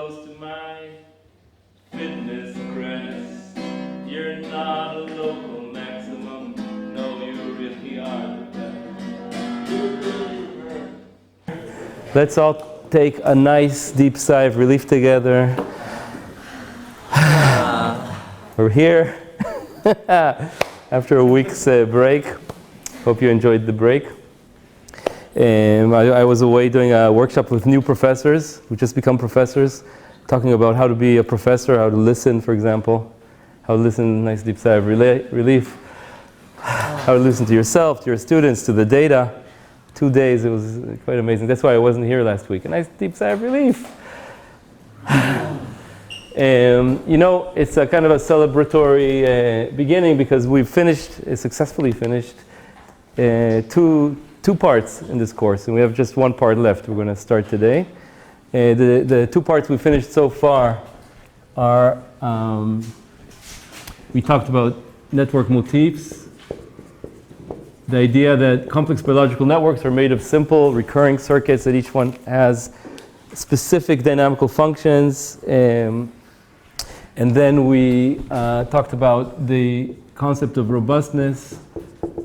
close to my fitness crest. You're not a local maximum. No, you really are the best. Let's all take a nice deep sigh of relief together. We're here after a week's break. Hope you enjoyed the break. I was away doing a workshop with new professors who just become professors, talking about how to be a professor, how to listen, for example, how to listen, nice deep sigh of relief, how to listen to yourself, to your students, to the data. 2 days, it was quite amazing. That's why I wasn't here last week. A nice deep sigh of relief. You know, it's a kind of a celebratory beginning because we've successfully finished two parts in this course, and we have just one part left. We're going to start today. The 2 parts we finished so far are, we talked about network motifs, the idea that complex biological networks are made of simple recurring circuits, that each one has specific dynamical functions, and then we talked about the concept of robustness,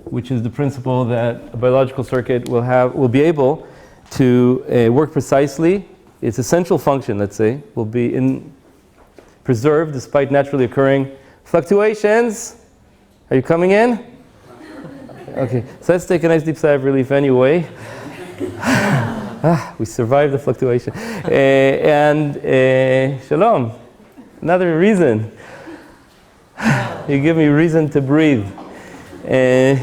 which is the principle that a biological circuit will be able to work precisely. Its essential function, let's say, will be preserved despite naturally occurring fluctuations. Are you coming in? Okay, so let's take a nice deep sigh of relief anyway. We survived the fluctuation. Shalom. Another reason. You give me reason to breathe. And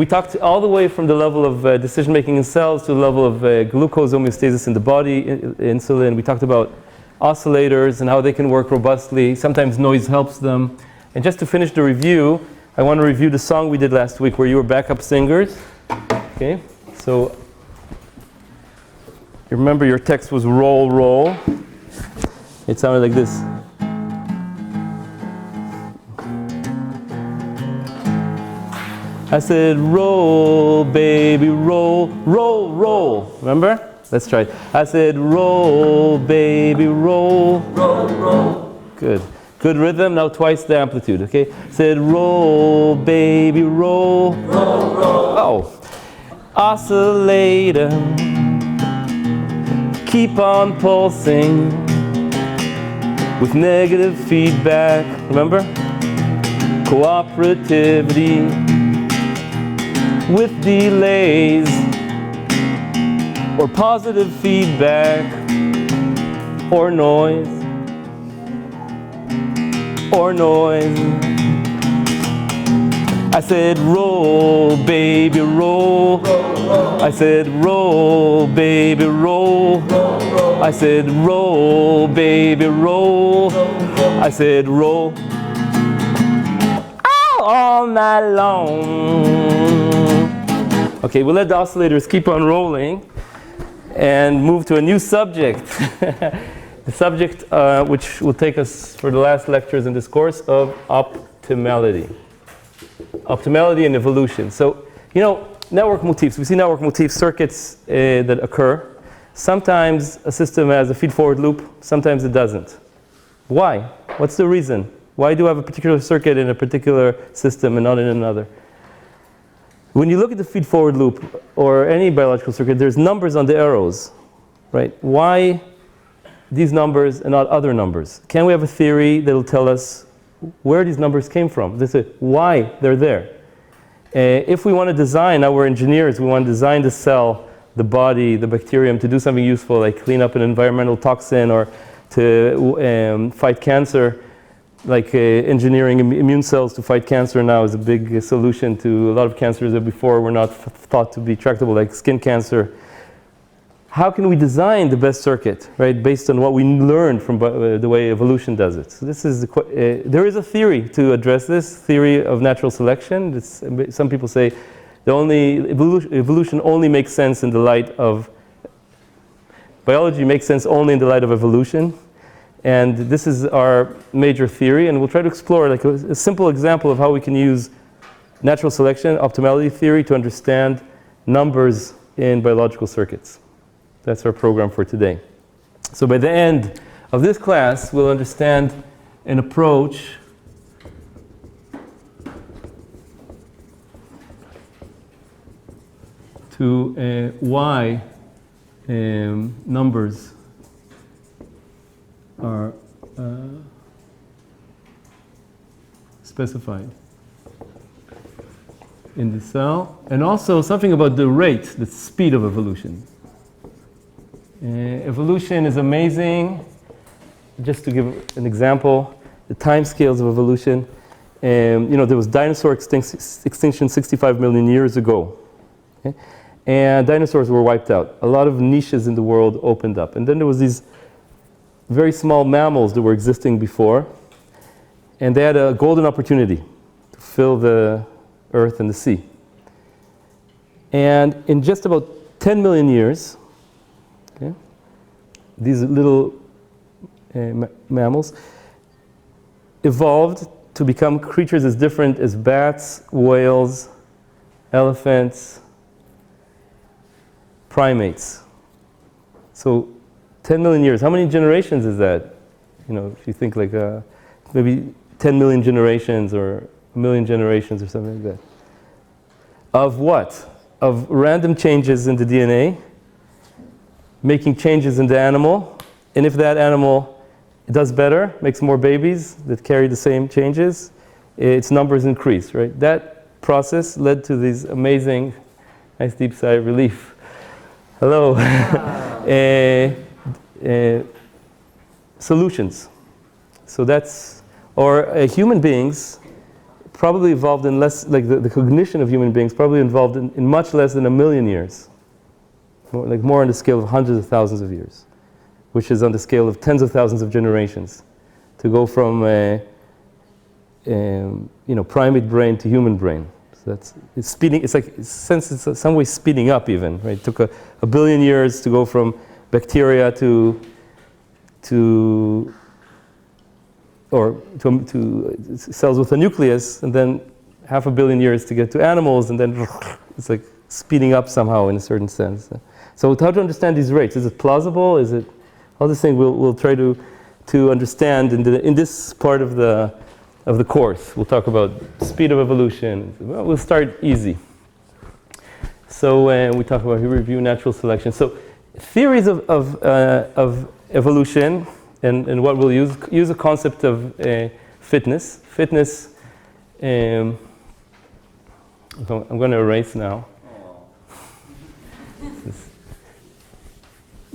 we talked all the way from the level of decision-making in cells to the level of glucose homeostasis in the body, insulin. We talked about oscillators and how they can work robustly. Sometimes noise helps them. And just to finish the review, I want to review the song we did last week where you were backup singers. Okay, so you remember your text was roll, roll. It sounded like this. I said, roll, baby, roll, roll, roll. Remember? Let's try it. I said, roll, baby, roll. Roll, roll. Good. Good rhythm. Now twice the amplitude, okay? I said, roll, baby, roll. Roll, roll. Oh. Oscillator. Keep on pulsing with negative feedback. Remember? Cooperativity with delays or positive feedback or noise or noise. I said roll, baby, roll. I said roll, baby, roll. I said roll, baby, roll. I said roll all night long. Okay, we'll let the oscillators keep on rolling and move to a new subject. The subject which will take us for the last lectures in this course of optimality. Optimality and evolution. So, you know, network motifs. We see network motif circuits that occur. Sometimes a system has a feed-forward loop, sometimes it doesn't. Why? What's the reason? Why do I have a particular circuit in a particular system and not in another? When you look at the feed-forward loop or any biological circuit, there's numbers on the arrows, right? Why these numbers and not other numbers? Can we have a theory that will tell us where these numbers came from? This is why they're there. If we want to design, now we're engineers, we want to design the cell, the body, the bacterium to do something useful, like clean up an environmental toxin or to fight cancer. Like engineering immune cells to fight cancer now is a big solution to a lot of cancers that before were not thought to be tractable, like skin cancer. How can we design the best circuit, right, based on what we learned from the way evolution does it? So this is there is a theory to address this, theory of natural selection. Some people say evolution only makes sense in the light of biology makes sense only in the light of evolution. And this is our major theory, and we'll try to explore like a simple example of how we can use natural selection, optimality theory, to understand numbers in biological circuits. That's our program for today. So by the end of this class, we'll understand an approach to why numbers are specified in the cell, and also something about the rate, the speed of evolution. Evolution is amazing. Just to give an example, the time scales of evolution. There was dinosaur extinction 65 million years ago. Okay? And dinosaurs were wiped out. A lot of niches in the world opened up. And then there was these very small mammals that were existing before. And they had a golden opportunity to fill the earth and the sea. And in just about 10 million years, okay, these little mammals evolved to become creatures as different as bats, whales, elephants, primates. So 10 million years, how many generations is that? If you think like maybe 10 million generations or a million generations or something like that. Of what? Of random changes in the DNA, making changes in the animal, and if that animal does better, makes more babies that carry the same changes, its numbers increase, right? That process led to these amazing, nice deep sigh of relief. Hello. Solutions. So that's, or human beings probably evolved in less, like the cognition of human beings probably involved in much less than 1 million years. More on the scale of hundreds of thousands of years, which is on the scale of tens of thousands of generations, to go from primate brain to human brain. So it's speeding. It's like it's some way speeding up even. Right? It took a billion years to go from bacteria to cells with a nucleus, and then 500 million years to get to animals, and then it's like speeding up somehow in a certain sense. So how to understand these rates? Is it plausible? Is it all this thing? We'll try to understand in this part of the course. We'll talk about speed of evolution. Well, we'll start easy. So we talk about review natural selection. So theories of evolution, and what we'll use a concept of fitness. Fitness. I'm going to erase now.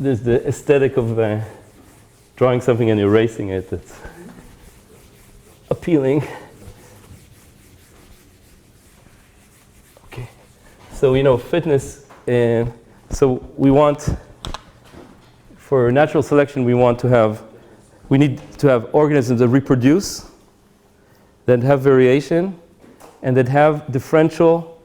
There's the aesthetic of drawing something and erasing it that's appealing. Okay, so fitness. So we want, for natural selection, we need to have organisms that reproduce, that have variation, and that have differential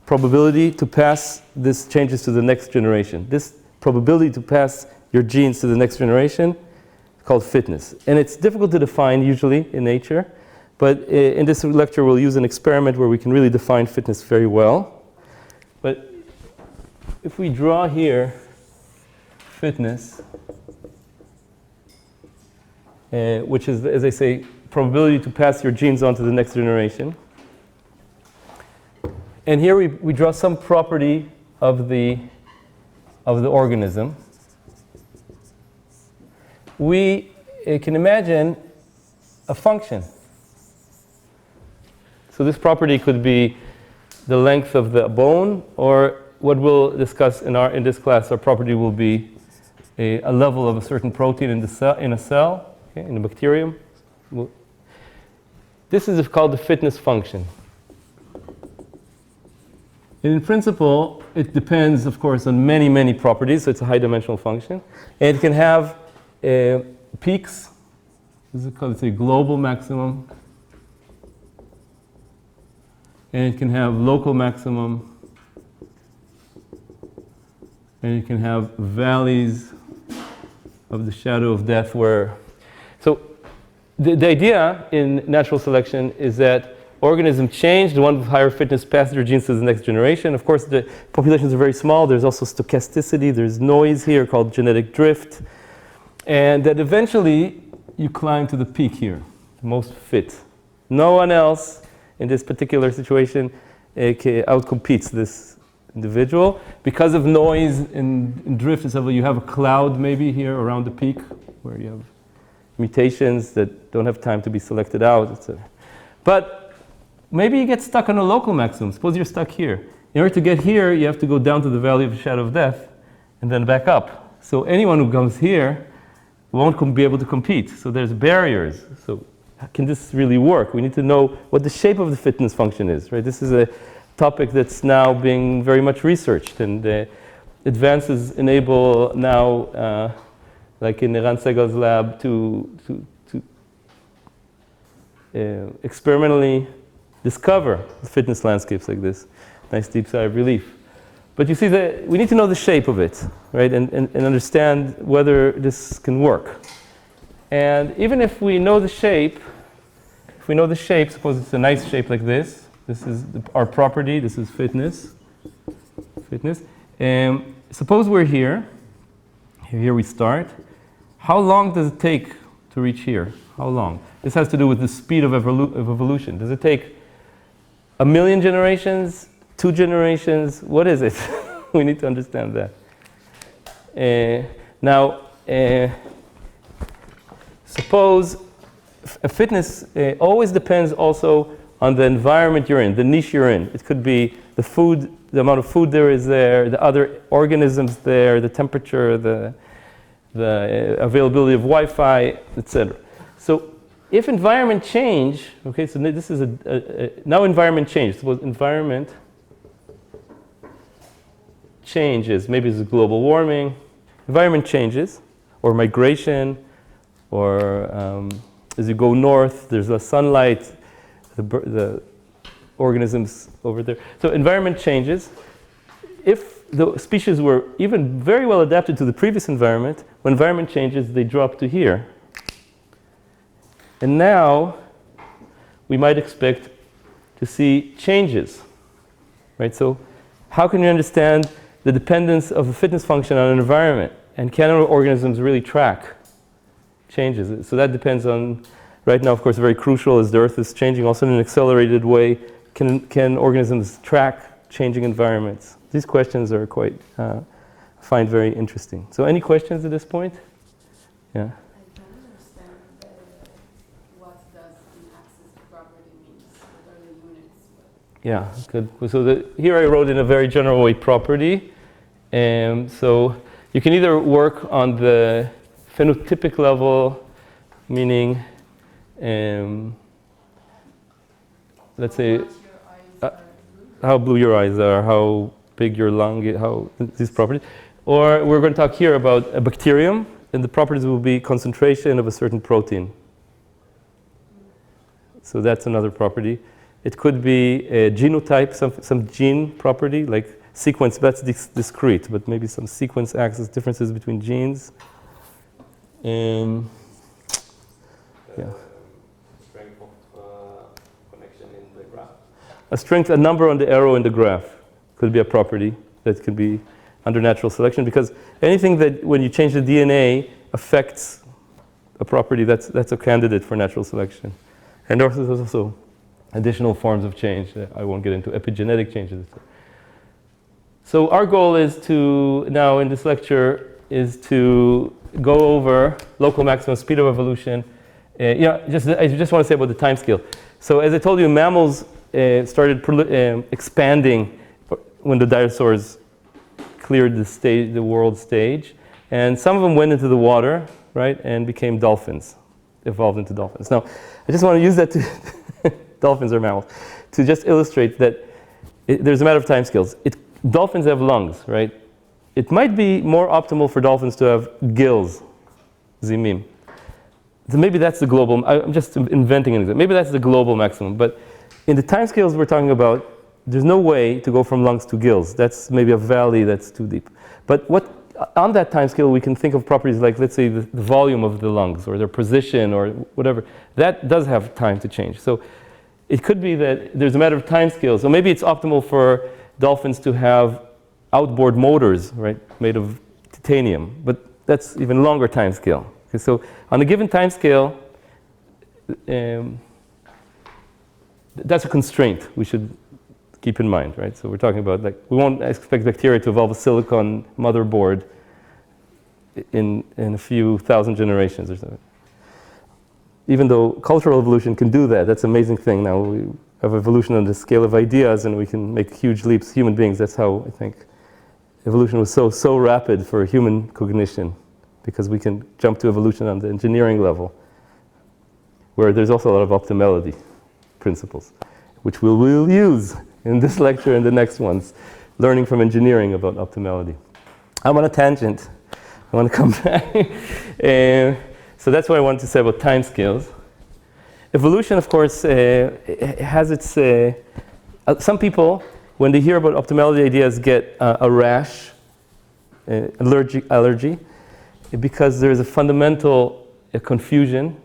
probability to pass these changes to the next generation. This probability to pass your genes to the next generation is called fitness. And it's difficult to define usually in nature, but in this lecture we'll use an experiment where we can really define fitness very well. But if we draw here fitness, which is, as I say, probability to pass your genes on to the next generation. And here we draw some property of the organism. We can imagine a function. So this property could be the length of the bone, or what we'll discuss in this class, our property will be a level of a certain protein in a cell, okay, in a bacterium. This is called the fitness function. And in principle, it depends, of course, on many, many properties. So it's a high-dimensional function. And it can have peaks. This is called, let's say, global maximum. And it can have local maximum. And it can have valleys of the shadow of death where... So the idea in natural selection is that organisms change, the one with higher fitness passes their genes to the next generation. Of course, the populations are very small. There's also stochasticity. There's noise here called genetic drift. And that eventually you climb to the peak here, most fit. No one else in this particular situation outcompetes this individual. Because of noise and drift and stuff, you have a cloud maybe here around the peak where you have mutations that don't have time to be selected out, etc. But maybe you get stuck on a local maximum. Suppose you're stuck here. In order to get here, you have to go down to the valley of the shadow of death and then back up. So anyone who comes here won't be able to compete. So there's barriers. So can this really work? We need to know what the shape of the fitness function is, right? This is a topic that's now being very much researched, and advances enable now, like in Eran Segal's lab, to experimentally discover fitness landscapes like this. Nice deep sigh of relief. But you see that we need to know the shape of it, right? And understand whether this can work. And even if we know the shape, suppose it's a nice shape like this. This is our property. This is fitness. Suppose we're here. Here we start. How long does it take to reach here? How long? This has to do with the speed of evolution. Does it take 1,000,000 generations? 2 generations? What is it? We need to understand that. Now, suppose a fitness always depends also on the environment you're in, the niche you're in. It could be the food, the amount of food there is there, the other organisms there, the temperature, the availability of Wi-Fi, etc. So if environment change, okay, so this is now environment change. Suppose environment changes, maybe it's global warming, environment changes, or migration, or as you go north, there's less sunlight, the organisms over there. So environment changes. If the species were even very well adapted to the previous environment, when environment changes, they drop to here. And now we might expect to see changes, right? So how can you understand the dependence of a fitness function on an environment? And can organisms really track changes? So that depends on, right now, of course, very crucial as the Earth is changing also in an accelerated way. Can organisms track changing environments? These questions are quite, I find very interesting. So any questions at this point? Yeah. I don't understand what does an axis property means. What are the units? Yeah, good. So here I wrote in a very general way property. So you can either work on the phenotypic level, meaning, let's say, how blue your eyes are, how big your lung is, how these properties. Or we're going to talk here about a bacterium, and the properties will be concentration of a certain protein. So that's another property. It could be a genotype, some gene property, like sequence, that's discrete, but maybe some sequence axis differences between genes. Yeah. Strength of connection in the graph. A number on the arrow in the graph could be a property that could be under natural selection, because anything that when you change the DNA affects a property, that's a candidate for natural selection. And there's also additional forms of change that I won't get into, epigenetic changes. So our goal is to, now in this lecture, is to go over local maximum speed of evolution. I just want to say about the time scale. So as I told you, mammals started expanding when the dinosaurs cleared the world stage. And some of them went into the water, right, and became dolphins, evolved into dolphins. Now, I just want to use that to, dolphins are mammals, to just illustrate that there's a matter of time scales. Dolphins have lungs, right? It might be more optimal for dolphins to have gills, zimim. So maybe that's the global, I'm just inventing an example. Maybe that's the global maximum. But in the time scales we're talking about, there's no way to go from lungs to gills. That's maybe a valley that's too deep. But on that time scale, we can think of properties like, let's say, the volume of the lungs or their position or whatever. That does have time to change. So it could be that there's a matter of time scale. So maybe it's optimal for dolphins to have outboard motors, right, made of titanium. But that's even longer time scale. Okay, so on a given time scale, that's a constraint we should keep in mind, right? So we're talking about, like, we won't expect bacteria to evolve a silicon motherboard in a few thousand generations or something. Even though cultural evolution can do that, that's an amazing thing. Now we have evolution on the scale of ideas and we can make huge leaps. Human beings, that's how I think evolution was so rapid for human cognition, because we can jump to evolution on the engineering level, where there's also a lot of optimality principles, which we will use in this lecture and the next ones, learning from engineering about optimality. I'm on a tangent. I want to come back. So that's what I wanted to say about time scales. Evolution, of course, has its... some people, when they hear about optimality ideas, get a rash, allergy, because there is a fundamental confusion.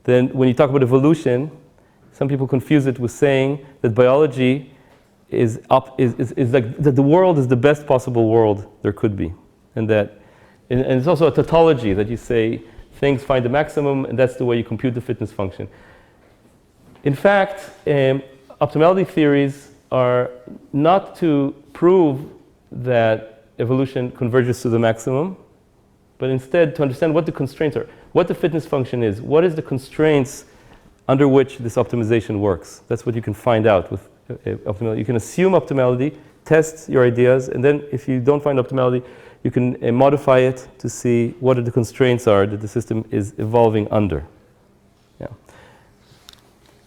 Then when you talk about evolution, some people confuse it with saying that biology is like that the world is the best possible world there could be, and that, and it's also a tautology that you say things find the maximum, and that's the way you compute the fitness function. In fact, optimality theories are not to prove that evolution converges to the maximum, but instead to understand what the constraints are, what the fitness function is, what is the constraints under which this optimization works. That's what you can find out with optimality. You can assume optimality, test your ideas, and then if you don't find optimality, you can modify it to see what the constraints are that the system is evolving under. Yeah.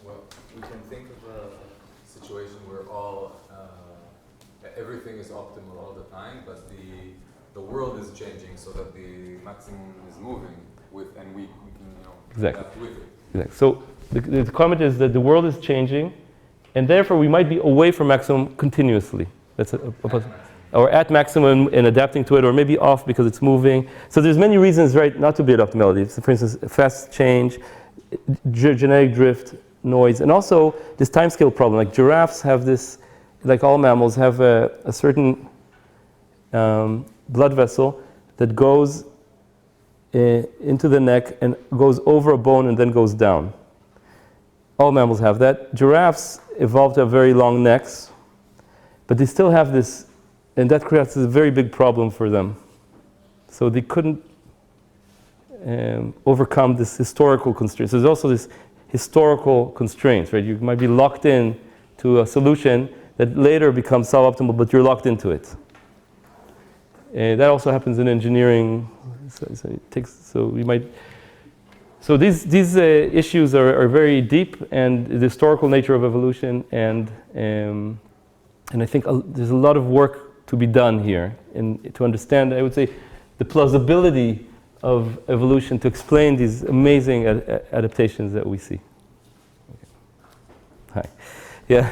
Well, we can think of a situation where everything is optimal all the time, but the world is changing so that the maximum is moving with, and we can adapt with it. Exactly. So the comment is that the world is changing, and therefore we might be away from maximum continuously. That's or at maximum and adapting to it, or maybe off because it's moving. So there's many reasons, right, not to be at optimality. So for instance, fast change, genetic drift, noise, and also this time scale problem. Like giraffes have this, like all mammals, have a certain blood vessel that goes into the neck and goes over a bone and then goes down. All mammals have that. Giraffes evolved to have very long necks, but they still have this, and that creates a very big problem for them. So they couldn't overcome this historical constraint. So there's also this historical constraints, right? You might be locked in to a solution that later becomes suboptimal, but you're locked into it. That also happens in engineering. So these issues are very deep, and the historical nature of evolution, and I think there's a lot of work to be done here, and to understand, I would say, the plausibility of evolution to explain these amazing adaptations that we see. Okay. Hi. Yeah.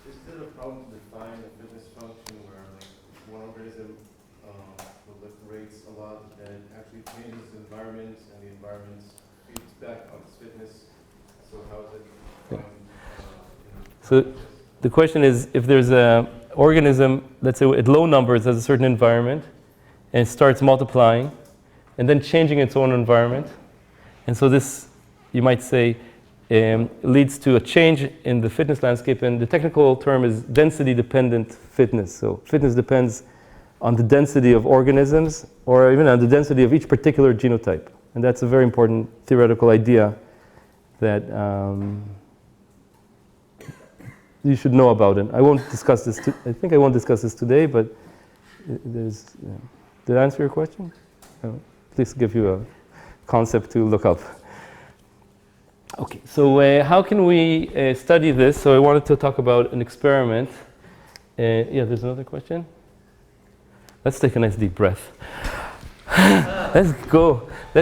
Is there a problem to define a fitness function where, like, one organism will lift weights a lot, and it actually changes the environment, and the environment feeds back on its fitness? So how is it defined? So the question is, if there's an organism, let's say at low numbers, has a certain environment, and it starts multiplying, and then changing its own environment, and so this, you might say, leads to a change in the fitness landscape, and the technical term is density-dependent fitness. So fitness depends on the density of organisms, or even on the density of each particular genotype, and that's a very important theoretical idea that you should know about it. I won't discuss this. I think I won't discuss this today, but there's. Did I answer your question? At least give you a concept to look up. Okay, so how can we study this? So I wanted to talk about an experiment. Yeah, there's another question. Let's take a nice deep breath. Let's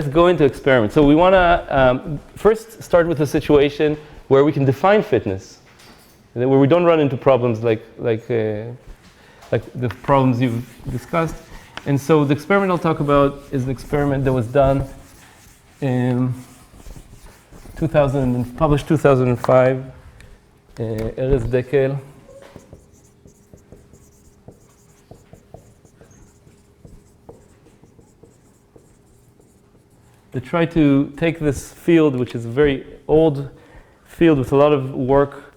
go into experiment. So we want to first start with a situation where we can define fitness, where we don't run into problems like the problems you've discussed. And so the experiment I'll talk about is an experiment that was done in published 2005, Erez Dekel. that try to take this field, which is a very old field with a lot of work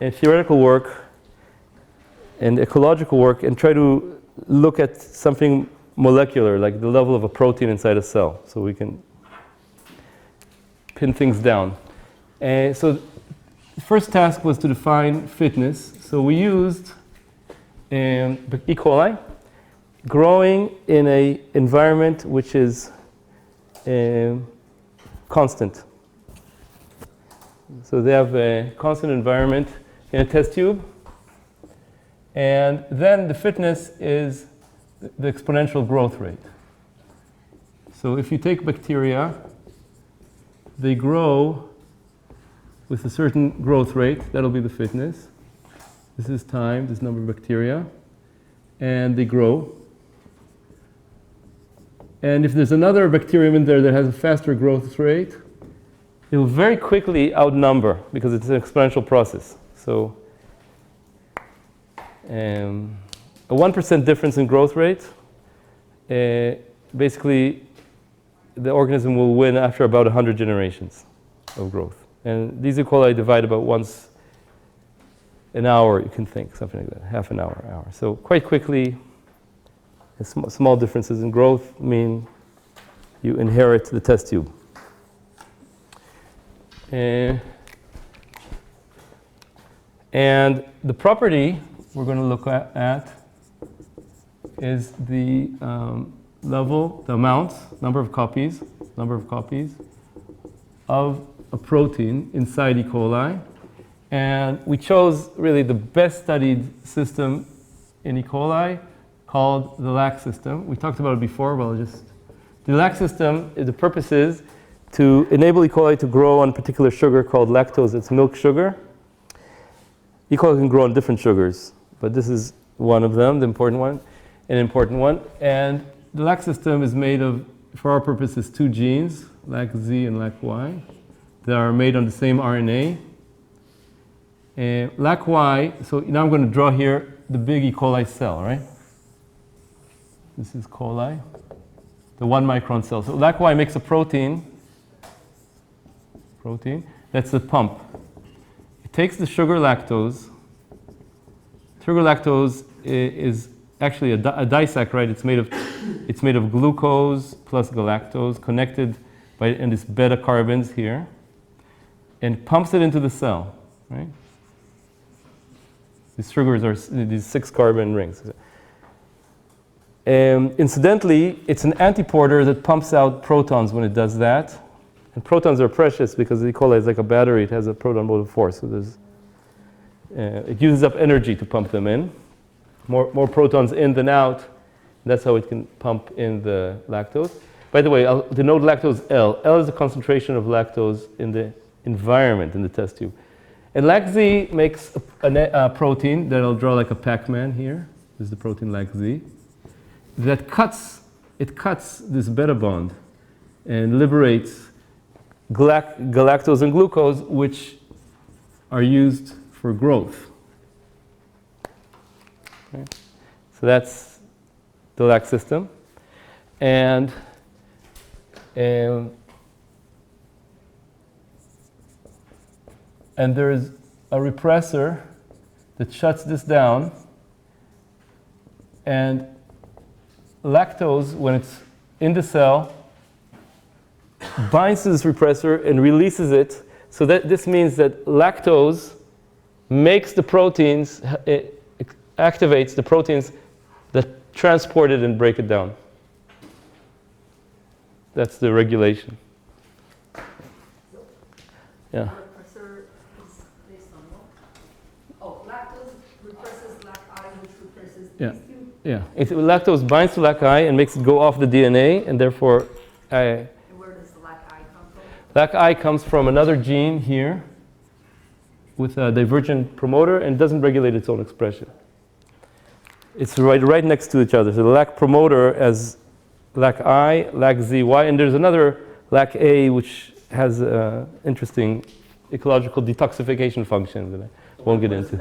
and theoretical work and ecological work, and try to look at something molecular, like the level of a protein inside a cell, so we can pin things down. So the first task was to define fitness. So we used E. coli growing in an environment which is constant. So they have a constant environment in a test tube. And then the fitness is the exponential growth rate. So if you take bacteria, they grow with a certain growth rate. That'll be the fitness. This is time, this number of bacteria. And they grow. And if there's another bacterium in there that has a faster growth rate, it will very quickly outnumber because it's an exponential process. So a 1% difference in growth rate, basically the organism will win after about 100 generations of growth. And these E. coli divide about once an hour, you can think, something like that, half an hour. So quite quickly, small differences in growth mean you inherit the test tube. And the property we're going to look at is the level, the amount, number of copies of a protein inside E. coli. And we chose really the best studied system in E. coli called the LAC system. We talked about it before, but the LAC system, the purpose is to enable E. coli to grow on a particular sugar called lactose. It's milk sugar. E. coli can grow on different sugars, but this is one of them, an important one. And the LAC system is made of, for our purposes, two genes, LAC-Z and LAC-Y, that are made on the same RNA. LAC-Y, so now I'm going to draw here the big E. coli cell, right? This is coli, the 1 micron cell. So LAC-Y makes a protein, that's the pump. It takes the sugar lactose. Sugar lactose is actually a disaccharide. It's made of glucose plus galactose connected by these beta carbons here, and pumps it into the cell, right? These sugars are these 6 carbon rings. Incidentally, it's an antiporter that pumps out protons when it does that. And protons are precious because E. coli is like a battery. It has a proton motive force. So it uses up energy to pump them in. More protons in than out. That's how it can pump in the lactose. By the way, I'll denote lactose L. L is the concentration of lactose in the environment, in the test tube. And LAC-Z makes a protein that I'll draw like a Pac-Man here. This is the protein LAC-Z. That cuts this beta bond and liberates galactose and glucose, which are used for growth. Okay. So that's the LAC system. And there is a repressor that shuts this down, and lactose, when it's in the cell, binds to this repressor and releases it. So that this means that lactose makes the proteins, it activates the proteins that transport it and break it down. That's the regulation. Yeah. Repressor is based on what? Oh, lactose represses LAC-I, which represses these two. Yeah. Lactose binds to LAC-I and makes it go off the DNA, and therefore And where does the LAC-I come from? LAC-I comes from another gene here with a divergent promoter and doesn't regulate its own expression. It's right next to each other. So the LAC promoter has LAC-I, LAC-ZY, and there's another LAC-A which has interesting ecological detoxification function that I won't get into.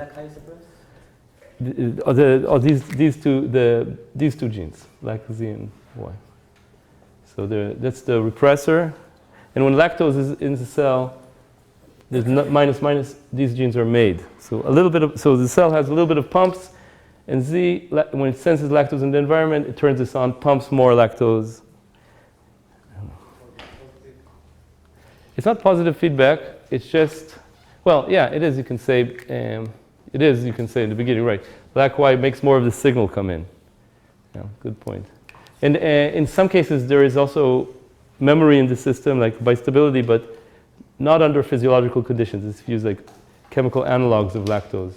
These two genes, LAC-Z and Y. So that's the repressor. And when lactose is in the cell, there's minus, these genes are made. So so the cell has a little bit of pumps, and Z, when it senses lactose in the environment, it turns this on, pumps more lactose. It's not positive feedback, it's just, well, yeah, it is, you can say, in the beginning, right. Black white makes more of the signal come in. Yeah, good point. And in some cases, there is also memory in the system, like bistability, but not under physiological conditions. It's used like chemical analogs of lactose.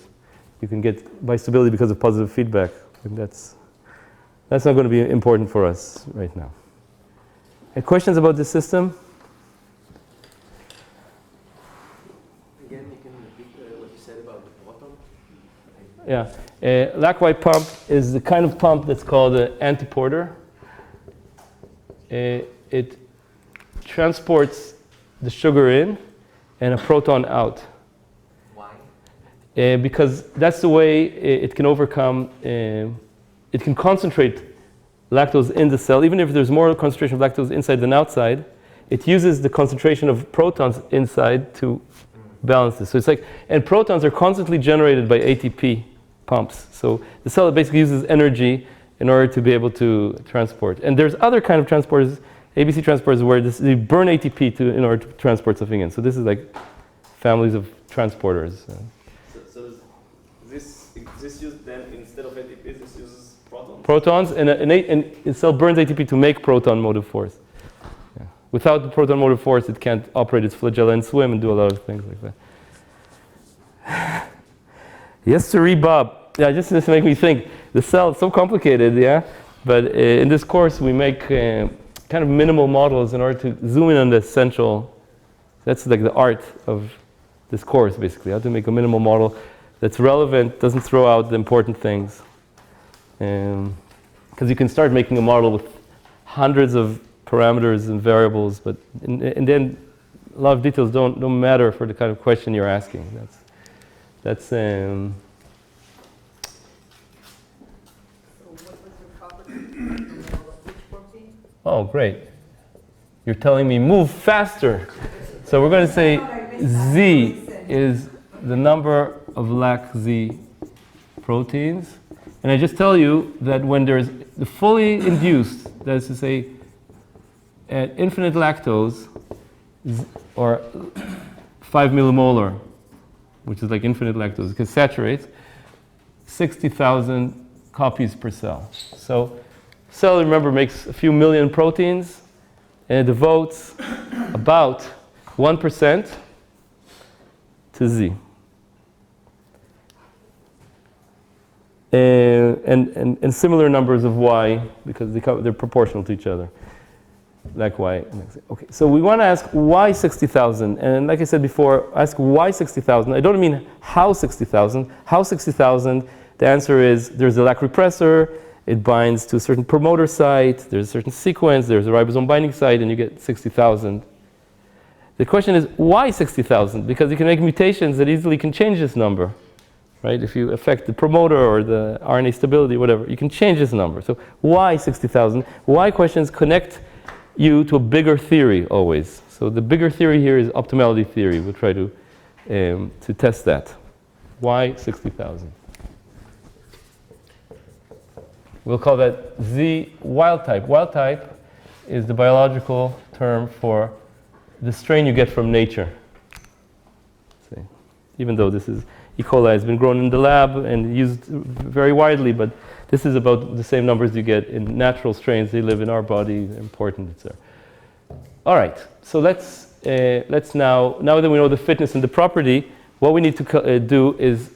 You can get bistability because of positive feedback. And that's not going to be important for us right now. Any questions about this system? Again, you can repeat what you said about the bottom? Yeah. Lac white pump is the kind of pump that's called an antiporter. It transports the sugar in and a proton out. Why? Because that's the way it can overcome, it can concentrate lactose in the cell. Even if there's more concentration of lactose inside than outside, it uses the concentration of protons inside to balance this. So it's like, and protons are constantly generated by ATP pumps. So the cell basically uses energy in order to be able to transport. And there's other kind of transporters, ABC transporters, where they burn ATP in order to transport something in. So this is like families of transporters. So this uses then, instead of ATP, this uses protons? Protons, and the cell burns ATP to make proton motive force. Yeah. Without the proton motive force, it can't operate its flagella and swim and do a lot of things like that. Yes, sirree, Bob. Yeah, just to make me think. The cell is so complicated, yeah? But in this course, we make kind of minimal models in order to zoom in on the essential. That's like the art of this course, basically. How to make a minimal model that's relevant, doesn't throw out the important things. Because you can start making a model with hundreds of parameters and variables, but in the end, a lot of details don't matter for the kind of question you're asking. That's So what was the property of which protein? Oh, great. You're telling me move faster. So we're going to say Z is the number of lac-Z proteins. And I just tell you that when there's the fully induced, that is to say, at infinite lactose, or 5 millimolar, which is like infinite lactose, because saturates 60,000 copies per cell. So cell, remember, makes a few million proteins, and it devotes about 1% to Z. And similar numbers of Y, because they're proportional to each other. Like Y. Okay, so we want to ask why 60,000? And like I said before, ask why 60,000. I don't mean how 60,000. How 60,000? The answer is there's a lac repressor, it binds to a certain promoter site, there's a certain sequence, there's a ribosome binding site, and you get 60,000. The question is why 60,000? Because you can make mutations that easily can change this number. Right? If you affect the promoter or the RNA stability, whatever, you can change this number. So why 60,000? Why questions connect you to a bigger theory always. So the bigger theory here is optimality theory. We'll try to test that. Why 60,000? We'll call that Z wild type. Wild type is the biological term for the strain you get from nature. See? Even though this is E. coli has been grown in the lab and used very widely, but this is about the same numbers you get in natural strains. They live in our body, they're important, etc. All right, so let's now that we know the fitness and the property, what we need to do is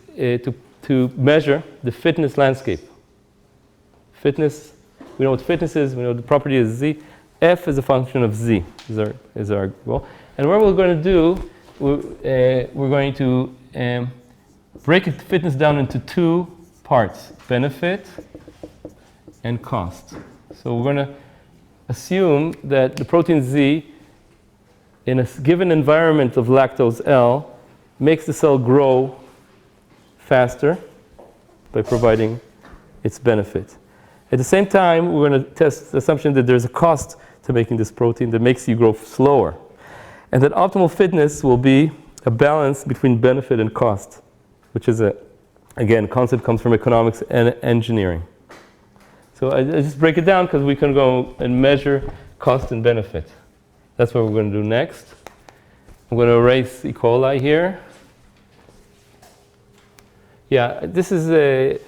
to measure the fitness landscape. Fitness, we know what fitness is, we know the property is Z. F is a function of Z, is our goal. And what we're going to do, we're going to break fitness down into two parts, benefit and cost. So we're going to assume that the protein Z in a given environment of lactose L makes the cell grow faster by providing its benefit. At the same time, we're going to test the assumption that there's a cost to to making this protein that makes you grow slower. And that optimal fitness will be a balance between benefit and cost, which is again, concept comes from economics and engineering. So I just break it down because we can go and measure cost and benefit. That's what we're going to do next. I'm going to erase E. coli here. Yeah, this is a,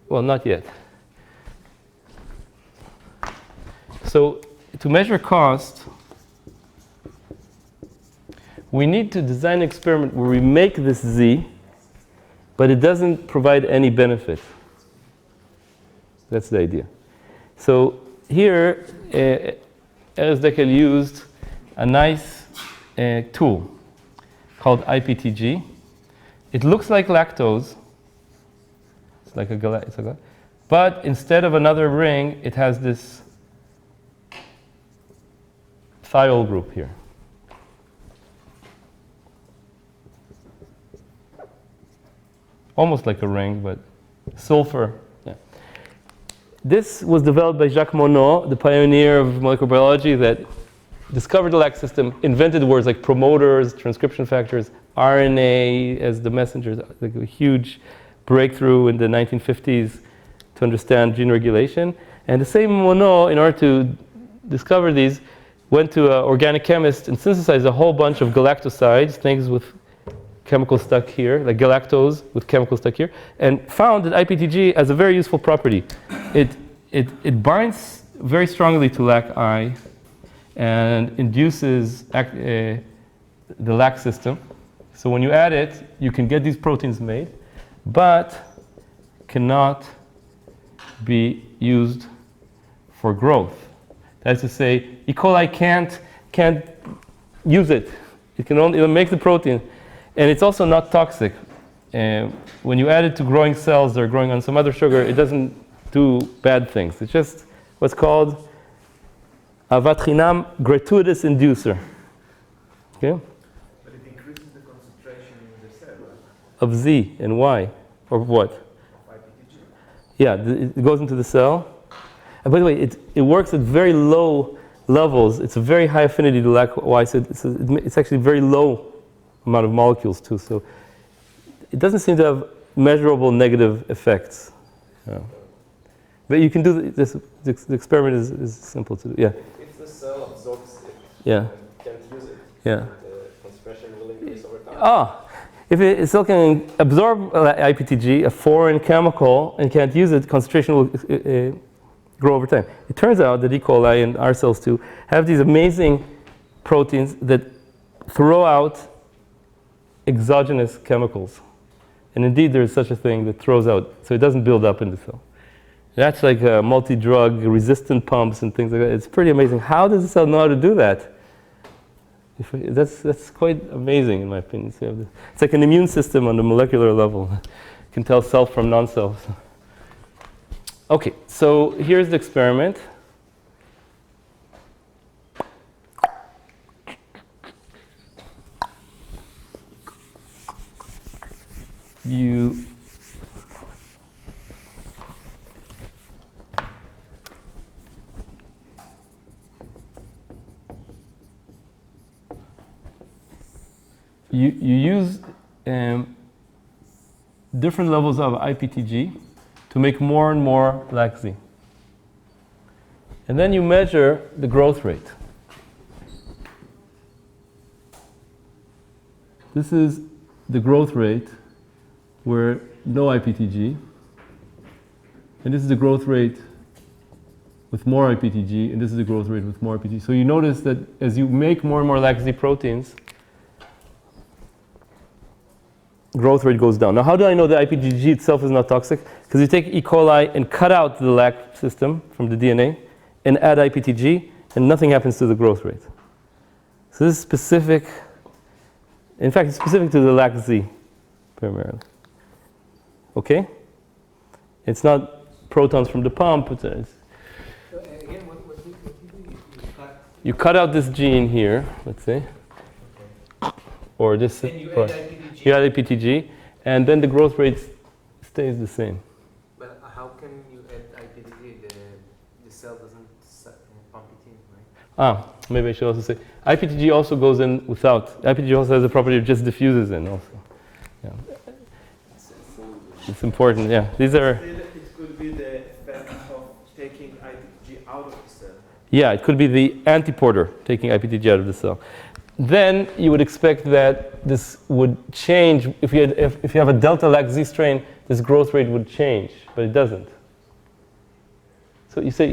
well, not yet. So to measure cost, we need to design an experiment where we make this Z, but it doesn't provide any benefit. That's the idea. So here, Erez Dekel used a nice tool called IPTG. It looks like lactose. It's like a but instead of another ring, it has this thiol group here. Almost like a ring, but sulfur. Yeah. This was developed by Jacques Monod, the pioneer of molecular biology that discovered the lac system, invented words like promoters, transcription factors, RNA as the messengers, like a huge breakthrough in the 1950s to understand gene regulation. And the same Monod, in order to discover these, went to an organic chemist and synthesized a whole bunch of galactosides, things with chemical stuck here, like galactose with chemical stuck here, and found that IPTG has a very useful property. It binds very strongly to LAC-I and induces the LAC system. So when you add it, you can get these proteins made, but cannot be used for growth. That is to say, E. coli can't use it. It'll make the protein. And it's also not toxic. When you add it to growing cells that are growing on some other sugar, it doesn't do bad things. It's just what's called avat chinam gratuitous inducer. Okay? But it increases the concentration in the cell, right? Of Z and Y. Or what? Of IPTG. Yeah, it goes into the cell. And by the way, it works at very low levels. It's a very high affinity to LAC-Y, so it's actually very low amount of molecules too. So it doesn't seem to have measurable negative effects. Yeah. But you can do this. The experiment is simple to do. Yeah. If the cell absorbs it Yeah. and can't use it, Yeah. the concentration will increase over time. Ah, if it still can absorb IPTG, a foreign chemical, and can't use it, concentration will grow over time. It turns out that E. coli and our cells too have these amazing proteins that throw out exogenous chemicals. And indeed, there is such a thing that throws out, so it doesn't build up in the cell. That's like multi-drug resistant pumps and things like that. It's pretty amazing. How does the cell know how to do that? That's quite amazing, in my opinion. So it's like an immune system on the molecular level. It can tell self from non-self. Okay, so here's the experiment. You use different levels of IPTG to make more and more LAC-Z. And then you measure the growth rate. This is the growth rate where no IPTG. And this is the growth rate with more IPTG, and this is the growth rate with more IPTG. So you notice that as you make more and more LAC-Z proteins, growth rate goes down. Now, how do I know that IPTG itself is not toxic? Because you take E. coli and cut out the LAC system from the DNA and add IPTG, and nothing happens to the growth rate. So this is specific. In fact, it's specific to the LAC-Z primarily. Okay? It's not protons from the pump. So again, what do you do? You cut out this gene here, let's say, or this. And you add IPTG. You add IPTG, and then the growth rate stays the same. But how can you add IPTG? The cell doesn't pump it in, right? Maybe I should also say IPTG also goes in without. IPTG also has the property of just diffuses in also. Yeah. It's important, yeah. These are. It could be the effect of taking IPTG out of the cell. Yeah, it could be the antiporter taking IPTG out of the cell. Then you would expect that this would change if you have a delta lac Z strain. This growth rate would change, but it doesn't. So you say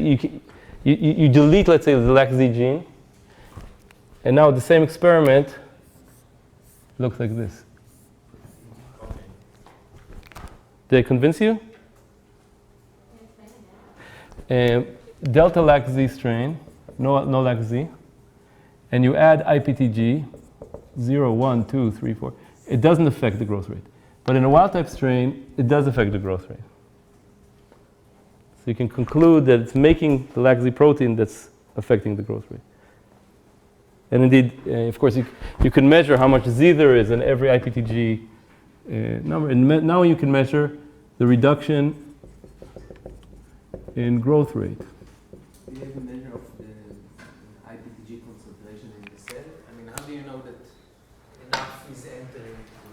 you delete, let's say, the lac Z gene, and now the same experiment looks like this. Did I convince you? Delta lac Z strain, no lac Z, and you add IPTG, 0, 1, 2, 3, 4. It doesn't affect the growth rate. But in a wild type strain, it does affect the growth rate. So you can conclude that it's making the lac Z protein that's affecting the growth rate. And indeed, of course, you can measure how much Z there is in every IPTG number. And now you can measure the reduction in growth rate. Do you have a measure of the IPTG concentration in the cell? I mean, how do you know that enough is entering to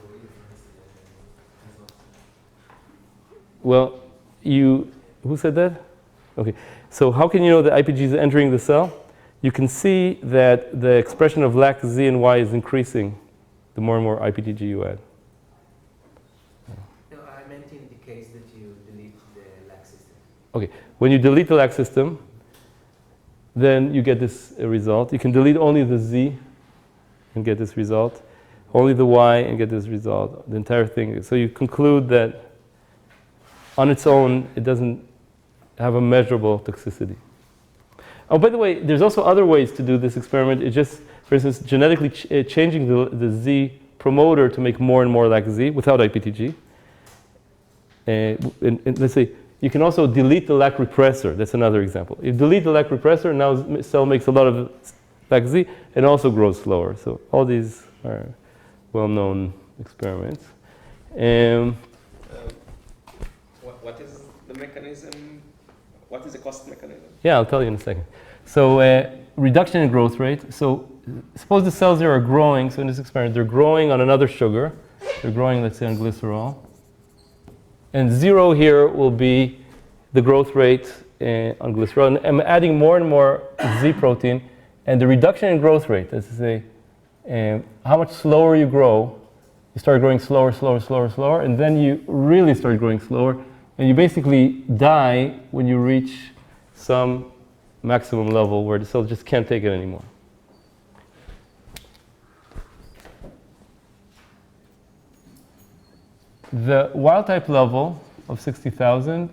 Well, who said that? Okay, so how can you know that IPG is entering the cell? You can see that the expression of lac Z and Y is increasing the more and more IPTG you add. No, I meant in the case that you delete the lac system. Okay, when you delete the lac system, then you get this result. You can delete only the Z and get this result, only the Y and get this result, the entire thing. So you conclude that on its own, it doesn't have a measurable toxicity. Oh, by the way, there's also other ways to do this experiment. It's just, for instance, genetically changing the Z promoter to make more and more lac Z without IPTG. And let's say, you can also delete the lac repressor. That's another example. If you delete the lac repressor, now the cell makes a lot of lac Z and also grows slower. So all these are well-known experiments. What is the mechanism? What is the cost mechanism? Yeah, I'll tell you in a second. So reduction in growth rate. So suppose the cells here are growing. So in this experiment, they're growing on another sugar. They're growing, let's say, on glycerol. And 0 here will be the growth rate on glycerol. And I'm adding more and more Z protein. And the reduction in growth rate, that's to say, how much slower you grow, you start growing slower, slower, slower, slower. And then you really start growing slower. And you basically die when you reach some maximum level where the cell just can't take it anymore. The wild type level of 60,000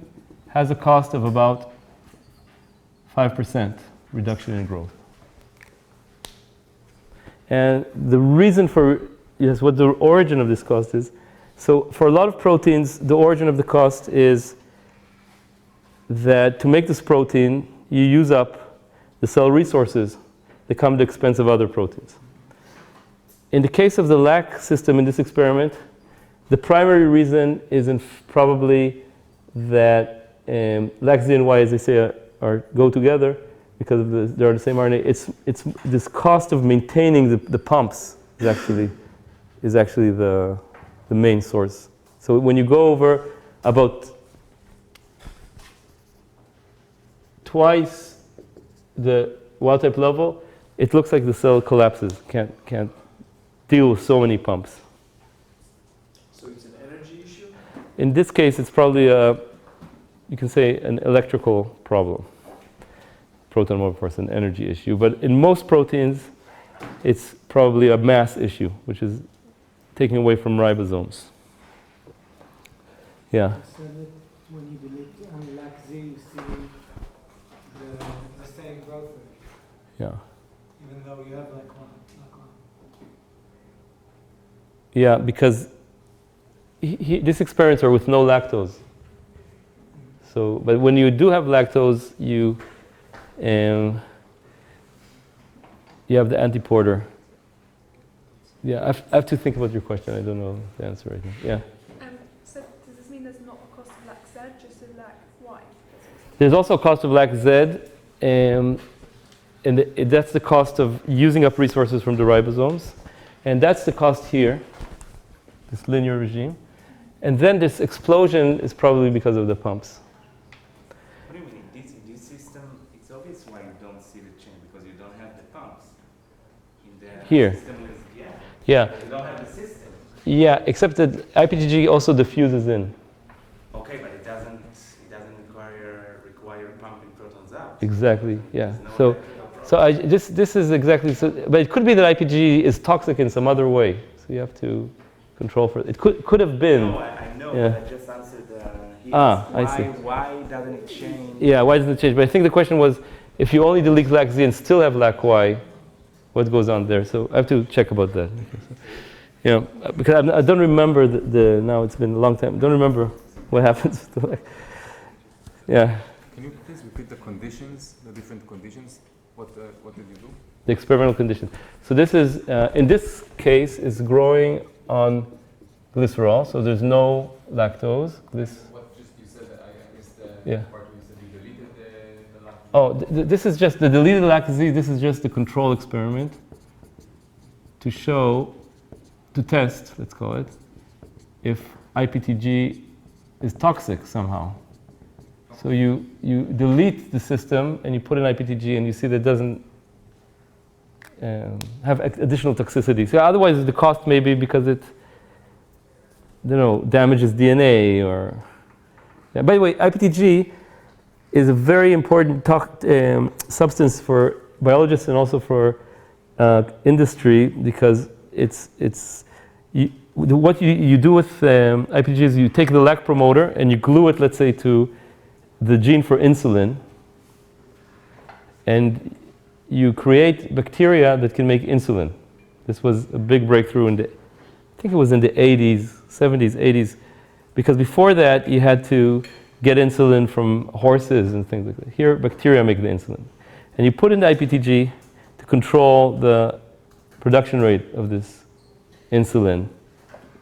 has a cost of about 5% reduction in growth. And the reason for, yes, what the origin of this cost is, so for a lot of proteins, the origin of the cost is that to make this protein, you use up the cell resources that come at the expense of other proteins. In the case of the lac system in this experiment, the primary reason is probably that lac Z and Y, as they say, go together because of they are the same RNA. It's this cost of maintaining the pumps is actually the main source. So when you go over about twice the wild type level, it looks like the cell collapses. Can't deal with so many pumps. So it's an energy issue? In this case, it's probably you can say an electrical problem. Proton motor force, an energy issue. But in most proteins, it's probably a mass issue, which is taking away from ribosomes. Yeah. So that when you delete on lac Z, you see the same growth rate, Yeah. even though you have lac 1. Yeah, because these experiments are with no lactose. So, but when you do have lactose, you have the antiporter. Yeah, I have to think about your question. I don't know the answer right now. Yeah. So does this mean there's not a cost of lac Z, just a lac Y? There's also a cost of lac Z. that's the cost of using up resources from the ribosomes. And that's the cost here, this linear regime. And then this explosion is probably because of the pumps. What do you mean? In this system, it's obvious why you don't see the change, because you don't have the pumps. In the Here. system is, Yeah. you don't have the system. Yeah, except that IPTG also diffuses in. Okay, but it doesn't require pumping protons out. Exactly, yeah. There's no This is exactly, but it could be that IPG is toxic in some other way. So you have to control for it. It could have been. No, I know, Yeah. but I just answered I see. why doesn't it change? Yeah, why doesn't it change? But I think the question was, if you only delete lac Z and still have lac Y, what goes on there? So I have to check about that. Yeah, because I don't remember now it's been a long time. I don't remember what happens with the lac. Yeah. Can you please repeat the conditions, the different conditions? What did you do? The experimental conditions. So this is, in this case, is growing on glycerol, so there's no lactose. What just you said that I missed the part where you said you deleted the lactose. Oh, this is just the deleted lac Z. This is just the control experiment to show, to test, let's call it, if IPTG is toxic somehow. So you delete the system and you put in IPTG and you see that it doesn't have additional toxicity. So otherwise the cost may be because it, damages DNA or... Yeah. By the way, IPTG is a very important substance for biologists and also for industry, because what you do with IPTG is you take the lac promoter and you glue it, let's say, to the gene for insulin, and you create bacteria that can make insulin. This was a big breakthrough I think it was in the 80s, 70s, 80s, because before that you had to get insulin from horses and things like that. Here, bacteria make the insulin. And you put in the IPTG to control the production rate of this insulin,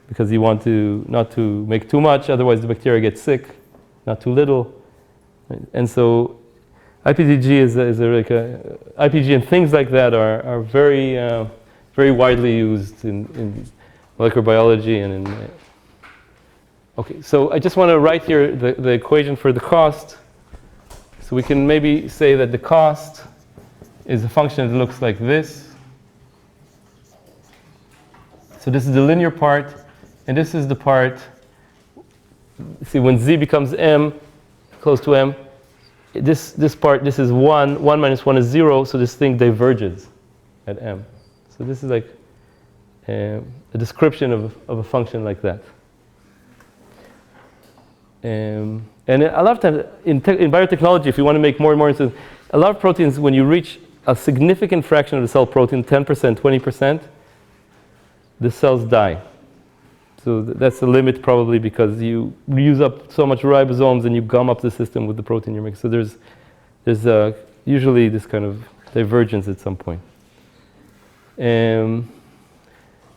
because you want not to make too much, otherwise the bacteria gets sick, not too little. And so IPTG IPG and things like that are very, very widely used in molecular biology and in. Okay, so I just want to write here the equation for the cost. So we can maybe say that the cost is a function that looks like this. So this is the linear part, and this is the part. See, when Z becomes M, close to M, this part, this is 1 minus 1 is 0, so this thing diverges at M. So this is like a description of a function like that. And a lot of times in biotechnology, if you want to make more and more insulin, a lot of proteins, when you reach a significant fraction of the cell protein, 10%, 20%, the cells die. So that's the limit, probably because you use up so much ribosomes and you gum up the system with the protein you're making. So there's usually this kind of divergence at some point.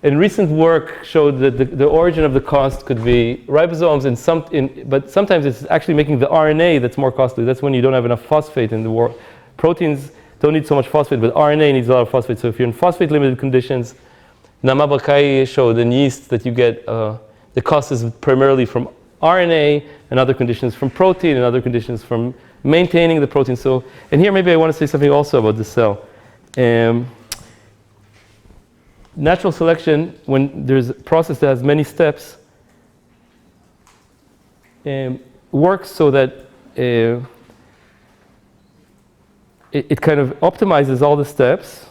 And recent work showed that the origin of the cost could be ribosomes, but sometimes it's actually making the RNA that's more costly. That's when you don't have enough phosphate in the world. Proteins don't need so much phosphate, but RNA needs a lot of phosphate. So if you're in phosphate-limited conditions, Nama Bakai showed in yeast that you get, the cost is primarily from RNA, and other conditions from protein, and other conditions from maintaining the protein. So, and here maybe I want to say something also about the cell. Natural selection, when there's a process that has many steps, works so that it kind of optimizes all the steps,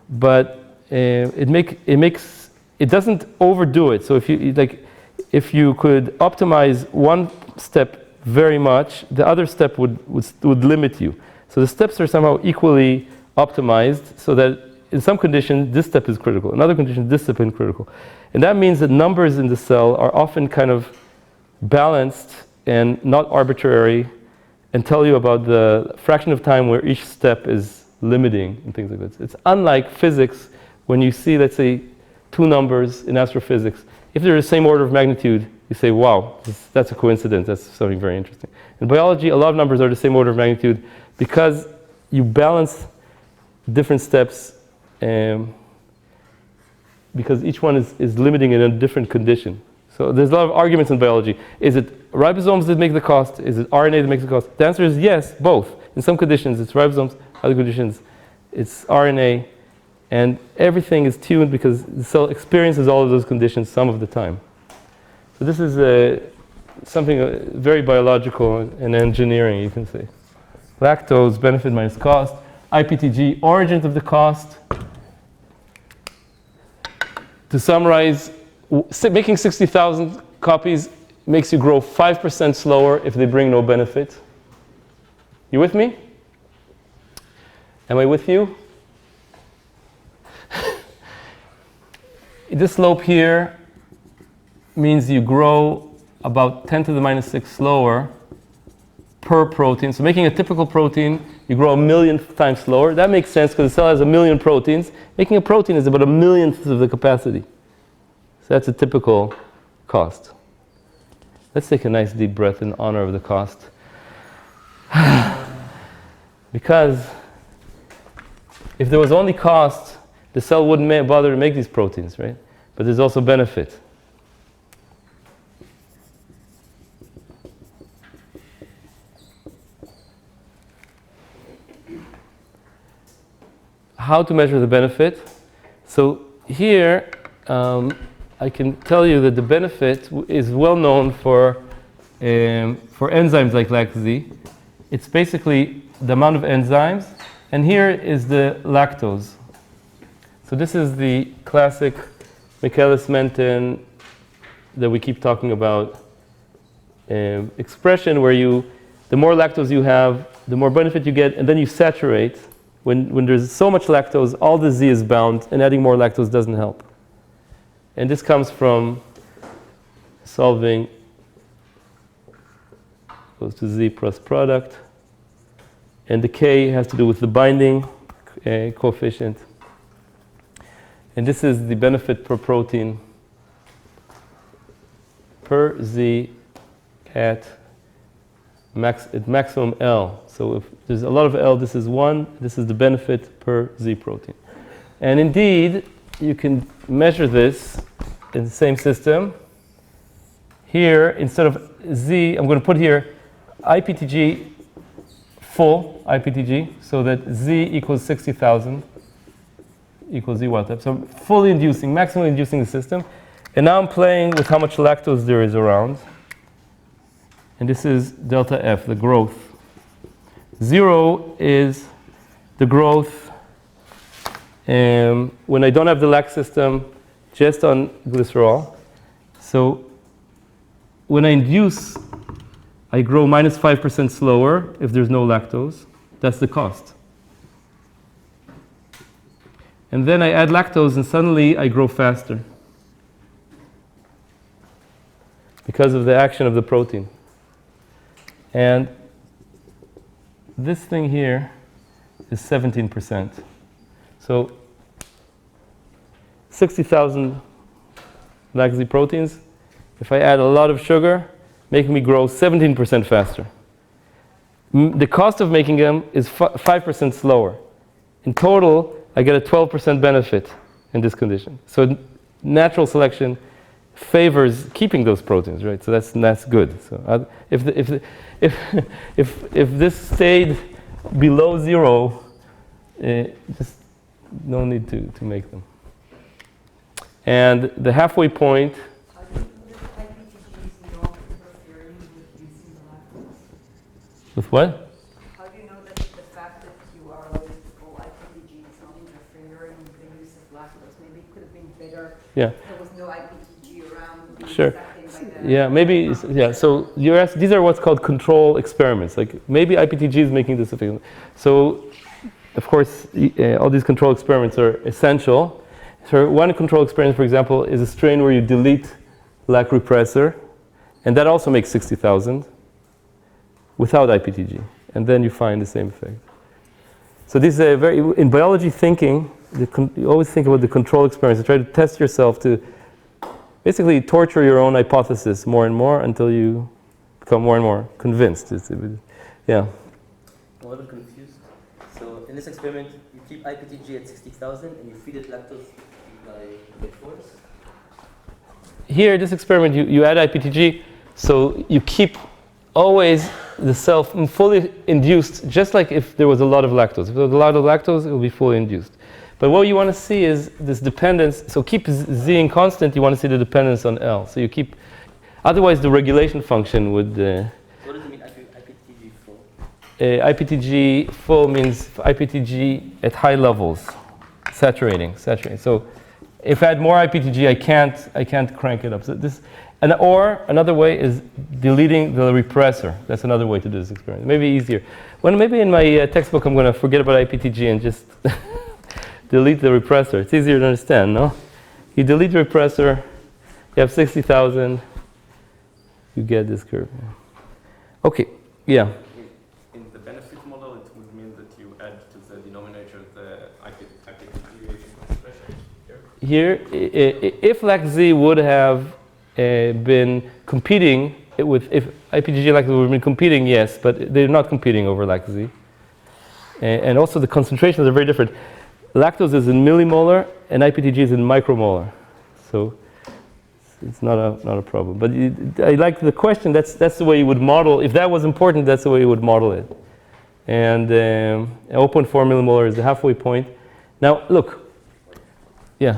but it doesn't overdo it. So if you could optimize one step very much, the other step would limit you. So the steps are somehow equally optimized, so that in some conditions this step is critical, in other conditions this step is critical. And that means that numbers in the cell are often kind of balanced and not arbitrary, and tell you about the fraction of time where each step is limiting and things like that. It's unlike physics, when you see, let's say, two numbers in astrophysics. If they're the same order of magnitude, you say, wow, that's a coincidence, that's something very interesting. In biology, a lot of numbers are the same order of magnitude because you balance different steps, because each one is limiting in a different condition. So there's a lot of arguments in biology. Is it ribosomes that make the cost? Is it RNA that makes the cost? The answer is yes, both. In some conditions it's ribosomes, other conditions it's RNA, and everything is tuned because the cell experiences all of those conditions some of the time. So this is something very biological and engineering, you can say. Lactose, benefit minus cost. IPTG, origins of the cost. To summarize, making 60,000 copies makes you grow 5% slower if they bring no benefit. You with me? Am I with you? This slope here means you grow about 10 to the minus 6 slower per protein. So making a typical protein, you grow 1,000,000th times slower. That makes sense because the cell has 1,000,000 proteins. Making a protein is about 1,000,000th of the capacity. So that's a typical cost. Let's take a nice deep breath in honor of the cost. Because if there was only cost, the cell wouldn't bother to make these proteins, right? But there's also benefit. How to measure the benefit? So here, I can tell you that the benefit is well known for enzymes like lacZ. It's basically the amount of enzymes, and here is the lactose. So this is the classic Michaelis-Menten that we keep talking about expression where the more lactose you have, the more benefit you get, and then you saturate. When there's so much lactose, all the Z is bound, and adding more lactose doesn't help. And this comes from solving goes to Z plus product. And the K has to do with the binding coefficient. And this is the benefit per protein per Z at maximum L. So if there's a lot of L, this is 1. This is the benefit per Z protein. And indeed, you can measure this in the same system. Here, instead of Z, I'm going to put here IPTG, full IPTG, so that Z equals 60,000 equals Z wild type. So I'm fully inducing, maximally inducing the system. And now I'm playing with how much lactose there is around. And this is delta F, the growth. 0 is the growth when I don't have the lac system, just on glycerol. So when I induce, I grow minus 5% slower if there's no lactose. That's the cost. And then I add lactose and suddenly I grow faster because of the action of the protein. And this thing here is 17%. So 60,000 lacZ proteins, if I add a lot of sugar, make me grow 17% faster. The cost of making them is 5% slower. In total, I get a 12% benefit in this condition. So natural selection favors keeping those proteins, right? So that's good. So if this stayed below 0, just no need to make them. And the halfway point. How do you know that IPTG is not interfering with using the lactose? With what? How do you know that the fact that you are always full IPTG is not interfering with the use of lactose? Maybe it could have been better Yeah. if there was no IPTG around being Sure. sucked in by the Yeah, maybe, yeah. So you're asking, these are what's called control experiments. Like maybe IPTG is making this effect. So, of course, all these control experiments are essential. So one control experiment, for example, is a strain where you delete lac repressor, and that also makes 60,000 without IPTG, and then you find the same effect. So this is a very, in biology thinking, you always think about the control experiments and try to test yourself to basically torture your own hypothesis more and more until you become more and more convinced. Yeah. A little confused. So in this experiment, you keep IPTG at 60,000 and you feed it lactose by force. Here, this experiment, you add IPTG, so you keep always the cell fully induced, just like if there was a lot of lactose. If there was a lot of lactose, it will be fully induced. But what you want to see is this dependence. So keep Z constant, you want to see the dependence on L. So you keep, otherwise the regulation function would... What does it mean, IPTG full? IPTG full means IPTG at high levels, saturating. So if I add more IPTG, I can't crank it up. So this, or another way is deleting the repressor. That's another way to do this experiment. Maybe easier. Well, maybe in my textbook I'm going to forget about IPTG and just delete the repressor. It's easier to understand, no? You delete the repressor, you have 60,000, you get this curve. Okay, yeah. In the benefit model, it would mean that you add to the denominator the IPTG expression here. Here, if LAC-Z would have been competing with, if IPTG LAC-Z would have been competing, yes, but they're not competing over LAC-Z. And also the concentrations are very different. Lactose is in millimolar and IPTG is in micromolar. So it's not a problem. But I like the question, that's the way you would model, if that was important, that's the way you would model it. And 0.4 millimolar is the halfway point. Now, look. Yeah.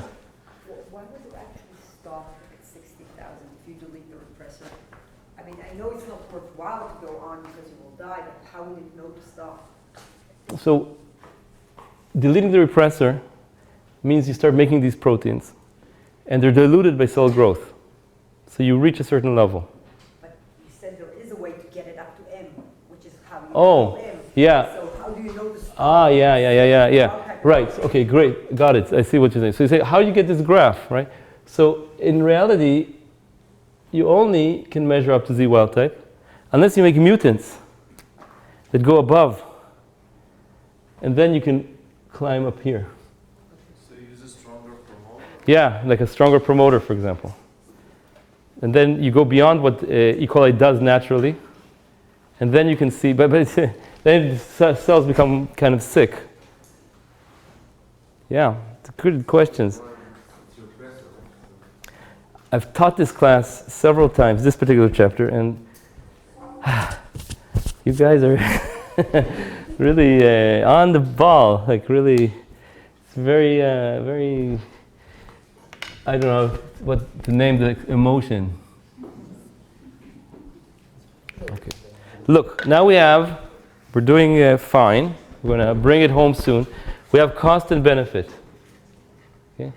Why would it actually stop at 60,000 if you delete the repressor? I mean, I know it's not worthwhile to go on because you will die, but how would it know to stop? So deleting the repressor means you start making these proteins, and they're diluted by cell growth. So you reach a certain level. But you said there is a way to get it up to M, which is how you Oh, M. yeah. So how do you know to stop? Ah, yeah. Right, okay, great, got it. I see what you're saying. So you say, how do you get this graph, right? So in reality, you only can measure up to Z wild type unless you make mutants that go above. And then you can climb up here. So you use a stronger promoter? Yeah, like a stronger promoter, for example. And then you go beyond what E. coli does naturally. And then you can see, but then cells become kind of sick. Yeah, it's good questions. I've taught this class several times, this particular chapter, and you guys are really on the ball. Like really, it's very, very. I don't know what to name the emotion. Okay. Look, now we're doing fine. We're going to bring it home soon. We have cost and benefit. Okay.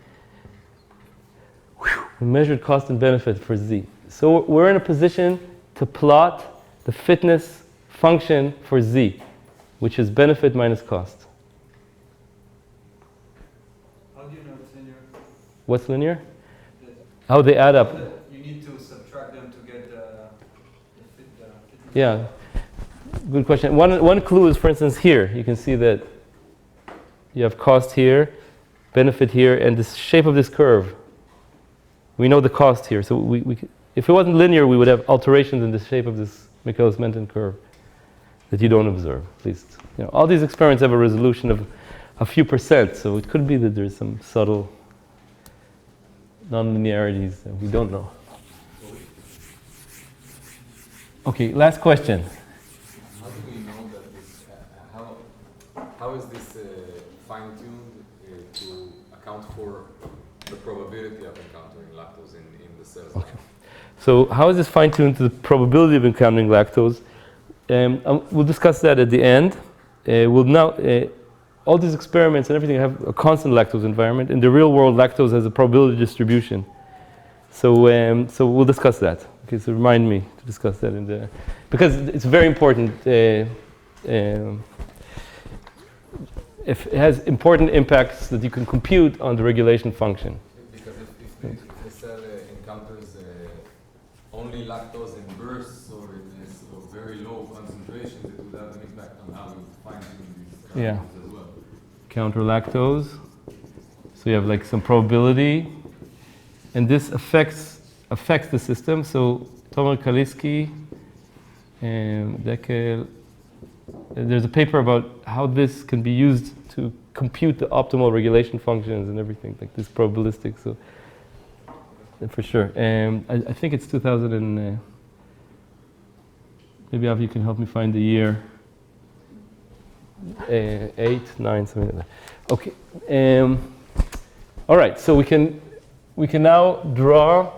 We measured cost and benefit for Z. So we're in a position to plot the fitness function for Z, which is benefit minus cost. How do you know it's linear? What's linear? Yes. How they add up. You need to subtract them to get the fitness. Yeah, good question. One clue is, for instance, here. You can see that you have cost here, benefit here, and the shape of this curve. We know the cost here. So if it wasn't linear, we would have alterations in the shape of this Michaelis-Menten curve that you don't observe, at least. You know, all these experiments have a resolution of a few percent, so it could be that there's some subtle non-linearities that we don't know. Okay, last question. How do we know that this, how is this fine-tuned to account for the probability of encountering lactose in the cells? Okay. So how is this fine-tuned to the probability of encountering lactose? We'll discuss that at the end. We'll now, all these experiments and everything have a constant lactose environment. In the real world, lactose has a probability distribution. So we'll discuss that. Okay, so remind me to discuss that because it's very important. If it has important impacts that you can compute on the regulation function. Because if the cell encounters only lactose in bursts or in this or very low concentrations, it would have an impact on how you fine-tune these parameters as well. Counter lactose. So you have like some probability, and this affects the system. So Tomer Kaliski and Dekel there's a paper about how this can be used to compute the optimal regulation functions and everything, like this probabilistic. So for sure. I think it's 2000 and maybe Avi, you can help me find the year. 8, 9, something like that. Okay. All right. So we can now draw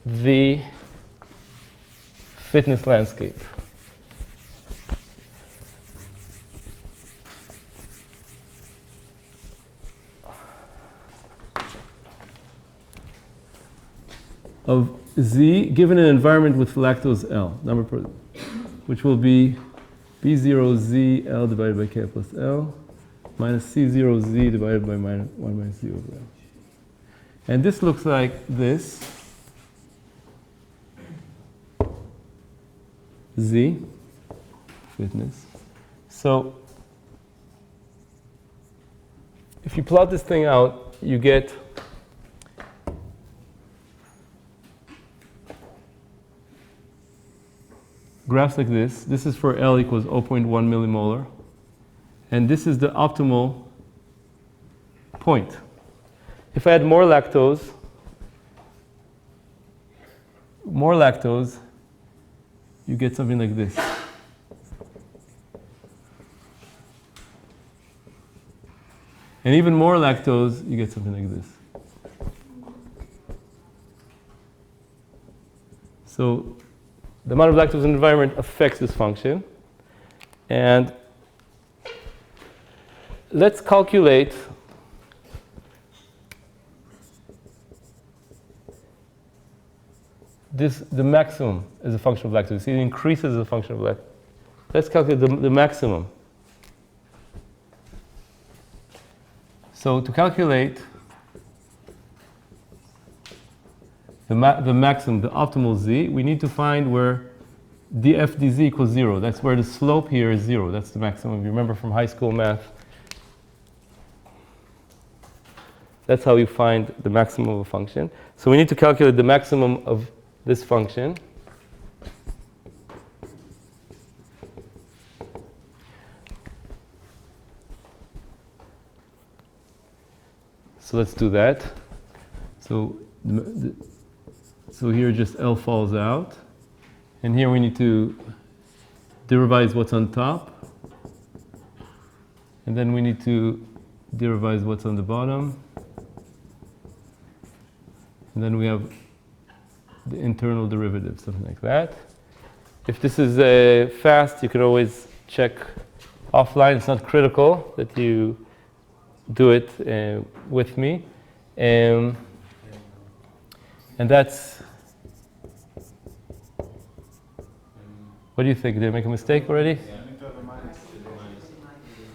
the fitness landscape. Of Z given an environment with lactose L, which will be B0Z L divided by K plus L minus C0Z divided by 1 minus Z over L. And this looks like this. Z, fitness. So if you plot this thing out, you get graphs like this. This is for L equals 0.1 millimolar. And this is the optimal point. If I add more lactose, you get something like this. And even more lactose, you get something like this. So the amount of lactose in the environment affects this function. And let's calculate the maximum as a function of lactose. See, it increases as a function of lactose. Let's calculate the maximum. So to calculate the maximum, the optimal Z, we need to find where df dz equals 0. That's where the slope here is 0. That's the maximum. You remember from high school math. That's how you find the maximum of a function. So we need to calculate the maximum of this function. So let's do that. So here just L falls out. And here we need to derive what's on top. And then we need to derive what's on the bottom. And then we have the internal derivative, something like that. If this is fast, you can always check offline. It's not critical that you do it with me. And that's, what do you think? Did I make a mistake already?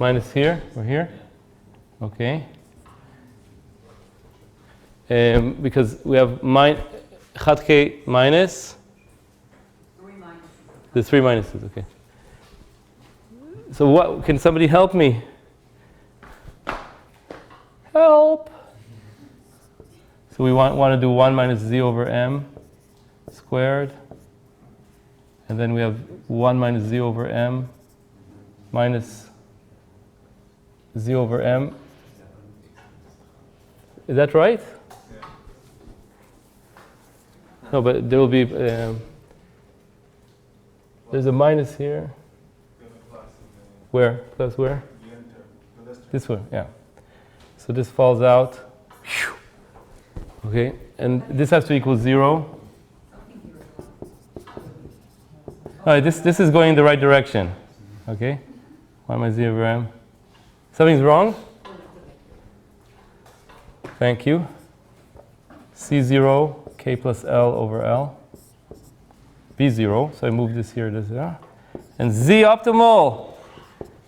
Minus here or here? Okay. Because we have K minus. 3 minuses. The 3 minuses, okay. So what, can somebody help me? Help! So we want to do 1 minus Z over M squared. And then we have 1 minus Z over M minus Z over M. Is that right? No, but there will be, there's a minus here. Where? Plus where? This one, yeah. So this falls out. Okay, and this has to equal 0. All right, this is going in the right direction. Okay, 1 minus Z over M. Something's wrong? Thank you. C0, K plus L over L. B0, so I move this here, this here. And Z optimal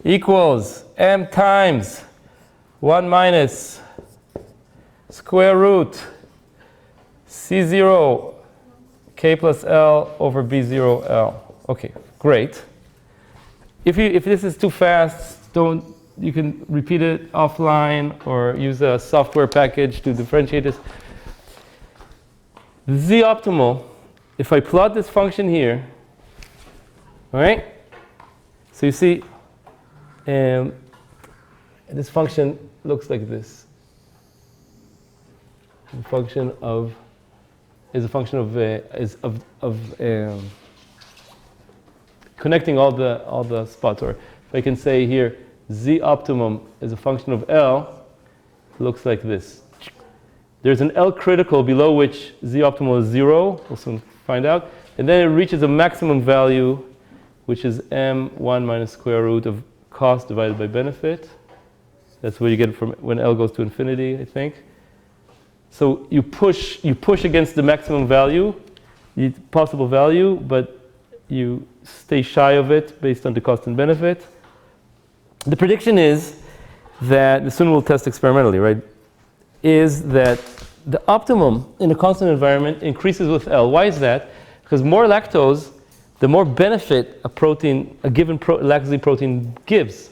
equals M times 1 minus square root C0 K plus L over B0 L. Okay, great. If this is too fast, you can repeat it offline or use a software package to differentiate this. Z optimal, if I plot this function here, all right? So you see, This function looks like this. The function of is a function of connecting all the spots. Or if I can say here, z optimum is a function of L, it looks like this. There's an L critical below which z optimal is 0. We'll soon find out. And then it reaches a maximum value, which is m1 minus square root of cost divided by benefit. That's what you get from when L goes to infinity, I think. So you push against the maximum value, the possible value, but you stay shy of it based on the cost and benefit. The prediction is that, soon we'll test experimentally, right, is that the optimum in a constant environment increases with L. Why is that? Because more lactose, the more benefit a given lactose protein gives.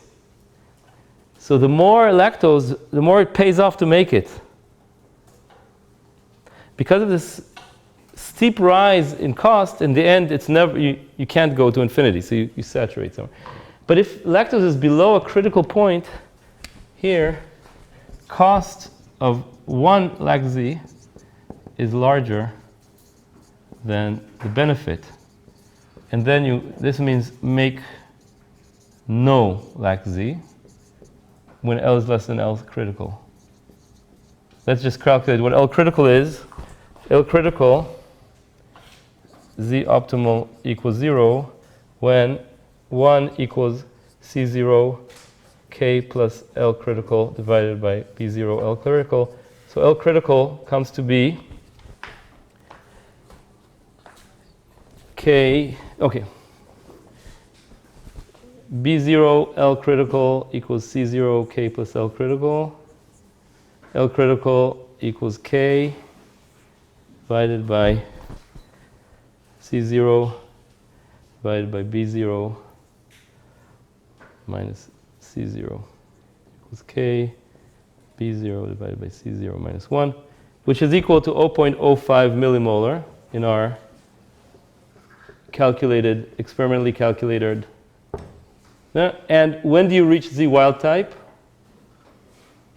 So the more lactose, the more it pays off to make it. Because of this steep rise in cost, in the end, it's never you can't go to infinity, so you saturate somewhere. But if lactose is below a critical point, here, cost of 1 lac Z is larger than the benefit. And then this means make no lac Z when L is less than L critical. Let's just calculate what L critical is. L critical, Z optimal equals 0 when 1 equals C0 K plus L critical divided by B0 L critical. So L critical comes to be K, okay. B0 L critical equals C0 K plus L critical. L critical equals K divided by C0 divided by B0 minus C0 equals K, B0 divided by C0 minus 1, which is equal to 0.05 millimolar in our experimentally calculated. And when do you reach Z wild type?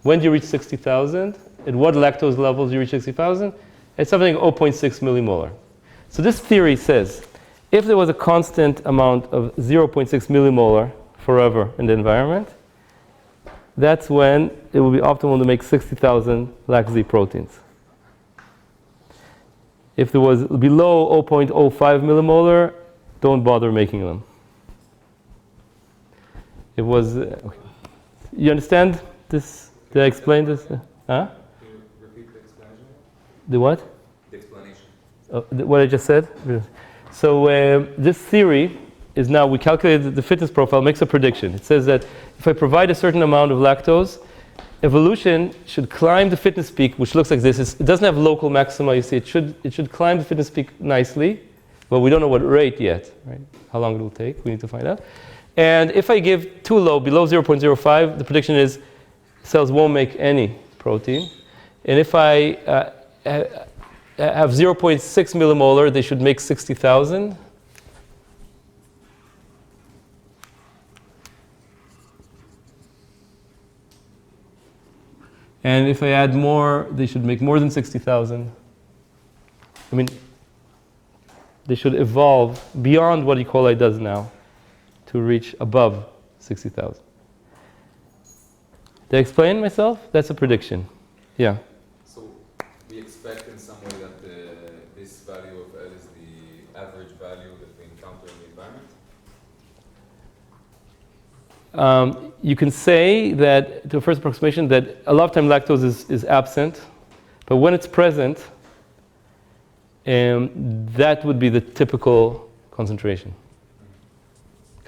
When do you reach 60,000? At what lactose levels do you reach 60,000? It's something like 0.6 millimolar. So this theory says, if there was a constant amount of 0.6 millimolar forever in the environment, that's when it will be optimal to make 60,000 lac Z proteins. If there was below 0.05 millimolar, don't bother making them. It was, okay. You understand this? Did I explain this? Huh? Can you repeat the explanation? The what? The explanation. What I just said? So this theory is now, we calculated the fitness profile, makes a prediction. It says that if I provide a certain amount of lactose, evolution should climb the fitness peak, which looks like this. It doesn't have local maxima, you see. It should climb the fitness peak nicely, but we don't know what rate yet, right? How long it will take, we need to find out. And if I give too low, below 0.05, the prediction is cells won't make any protein. And if I have 0.6 millimolar, they should make 60,000. And if I add more, they should make more than 60,000. I mean, they should evolve beyond what E. coli does now to reach above 60,000. Did I explain myself? That's a prediction. Yeah. So we expect in some way that this value of L is the average value that we encounter in the environment? You can say that, to a first approximation, that a lot of time lactose is absent, but when it's present, that would be the typical concentration.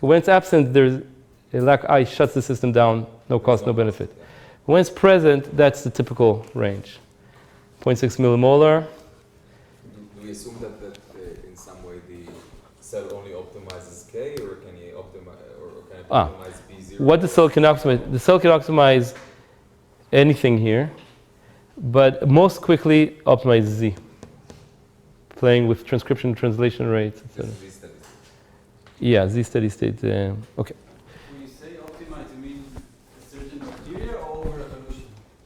When it's absent, there's a lac I shuts the system down, no cost, no benefit. When it's present, that's the typical range. 0.6 millimolar. Do we assume that in some way the cell only optimizes K, or can it optimize B0? What the cell can optimize? The cell can optimize anything here, but most quickly optimize Z, playing with transcription translation rates, etc. Z steady state. Yeah, Z steady state. Okay. When you say optimize, you mean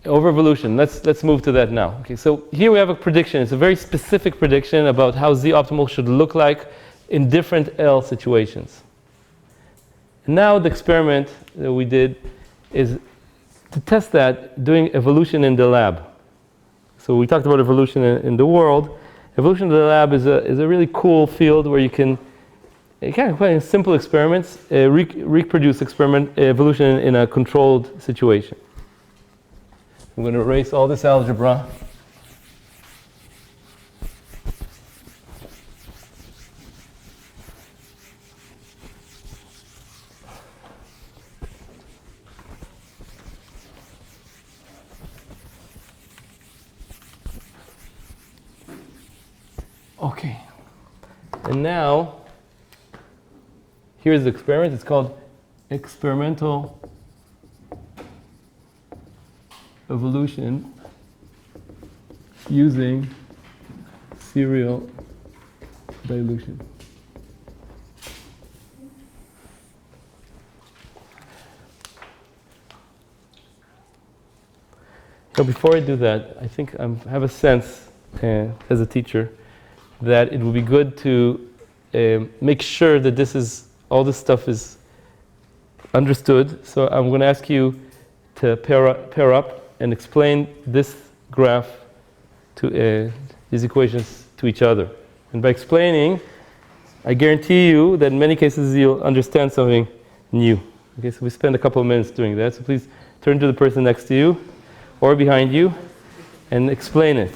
over evolution. Let's move to that now. Okay, so here we have a prediction. It's a very specific prediction about how Z optimal should look like in different L situations. And now the experiment that we did is to test that doing evolution in the lab. So we talked about evolution in the world. Evolution in the lab is a really cool field where you can kind of quite simple experiments reproduce evolution in a controlled situation. I'm going to erase all this algebra. Okay. And now, here's the experiment. It's called experimental evolution using serial dilution. So before I do that, I think I have a sense as a teacher that it would be good to make sure that all this stuff is understood. So I'm going to ask you to pair up and explain this graph to these equations to each other. And by explaining, I guarantee you that in many cases you'll understand something new. Okay, so we spend a couple of minutes doing that. So please turn to the person next to you or behind you and explain it.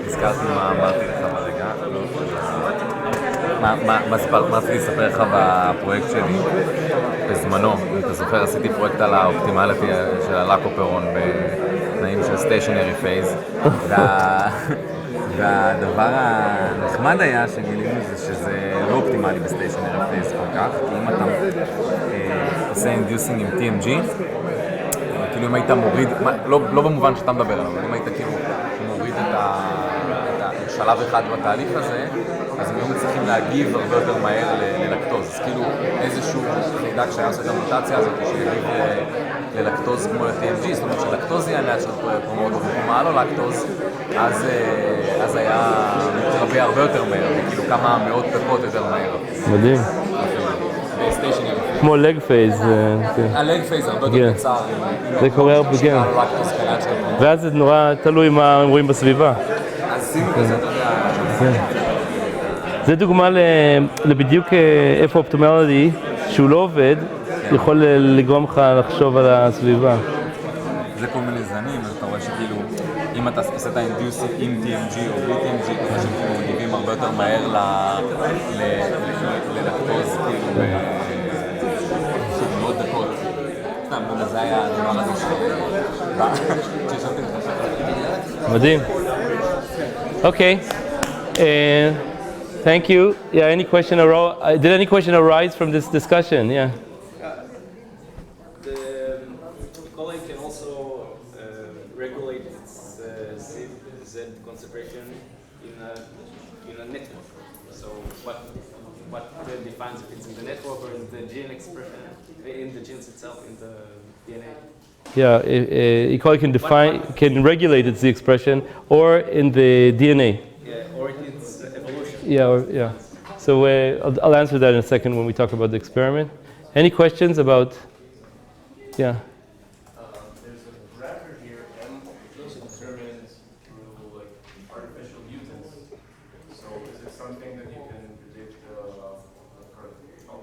הזכרתי מה אמרתי לך ברגע, מה רציתי לספר לך בפרויקט שלי בזמנו. אם אתה זוכר, עשיתי פרויקט על האופטימליטי של הלאקו פירון בתנאים של סטיישנרי פייז, והדבר הנחמד היה שגילינו זה שזה לא אופטימלי בסטיישנרי פייז כל כך, כי אם אתה עושה אינדיוסינג עם TMG, כאילו אם היית מוריד, לא במובן שאתה מדבר עליו, אבל אם היית כאילו מוריד את שלב אחד בתהליך הזה, אז הם לא מצליחים להגיב הרבה יותר מהר ללקטוז. אז כאילו איזשהו חיידק שהיה עושה את המוטציה הזאת שיגיב ללקטוז כמו ל-TMG, זאת אומרת שלקטוז יהיה ליד של פרומוטור, ומה לא לקטוז, אז היה מתרבה הרבה יותר מהר, כאילו כמה מאות דקות יותר מהר. מדהים. כמו לג פייז. הלג פייז הרבה יותר קצר. זה קורה הרבה, כן. ואז זה נורא תלוי מה הם רואים בסביבה. אז שימו כזה, אתה יודע. זה דוגמה לבדיוק איפה אופטימליטי, שהוא לא עובד, יכול לגרום לך לחשוב על הסביבה. זה כל מיני זנים, אז אתה רואה שכאילו, אם אתה עושה את האינדיוסים עם TMG או בלי TMG, אתה רואה שכאילו מגיבים הרבה יותר מהר ללקטוז, כאילו, מאוד דקות. סתם, זה היה הדבר הזה ששמתי לך. מדהים. אוקיי. Thank you. Yeah, did any question arise from this discussion? Yeah. The colloid can also regulate its Z concentration in a network. So what defines if it's in the network or in the gene expression, in the genes itself, in the DNA? Yeah, E. coli can regulate its expression or in the DNA. Yeah, or its evolution. Yeah. So I'll answer that in a second when we talk about the experiment. Any questions about? Yeah. There's a grapher here, M determined through like artificial mutants. So is it something that you can predict a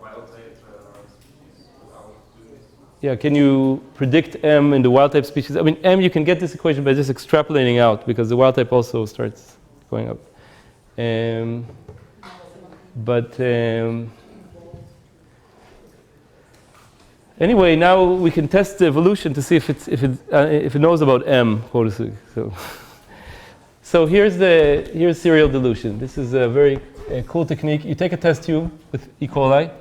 wild type species without doing this? Yeah, can you predict M in the wild type species? I mean, M, you can get this equation by just extrapolating out because the wild type also starts going up. Anyway, now we can test the evolution to see if it knows about M. So here's serial dilution. This is a very cool technique. You take a test tube with E. coli,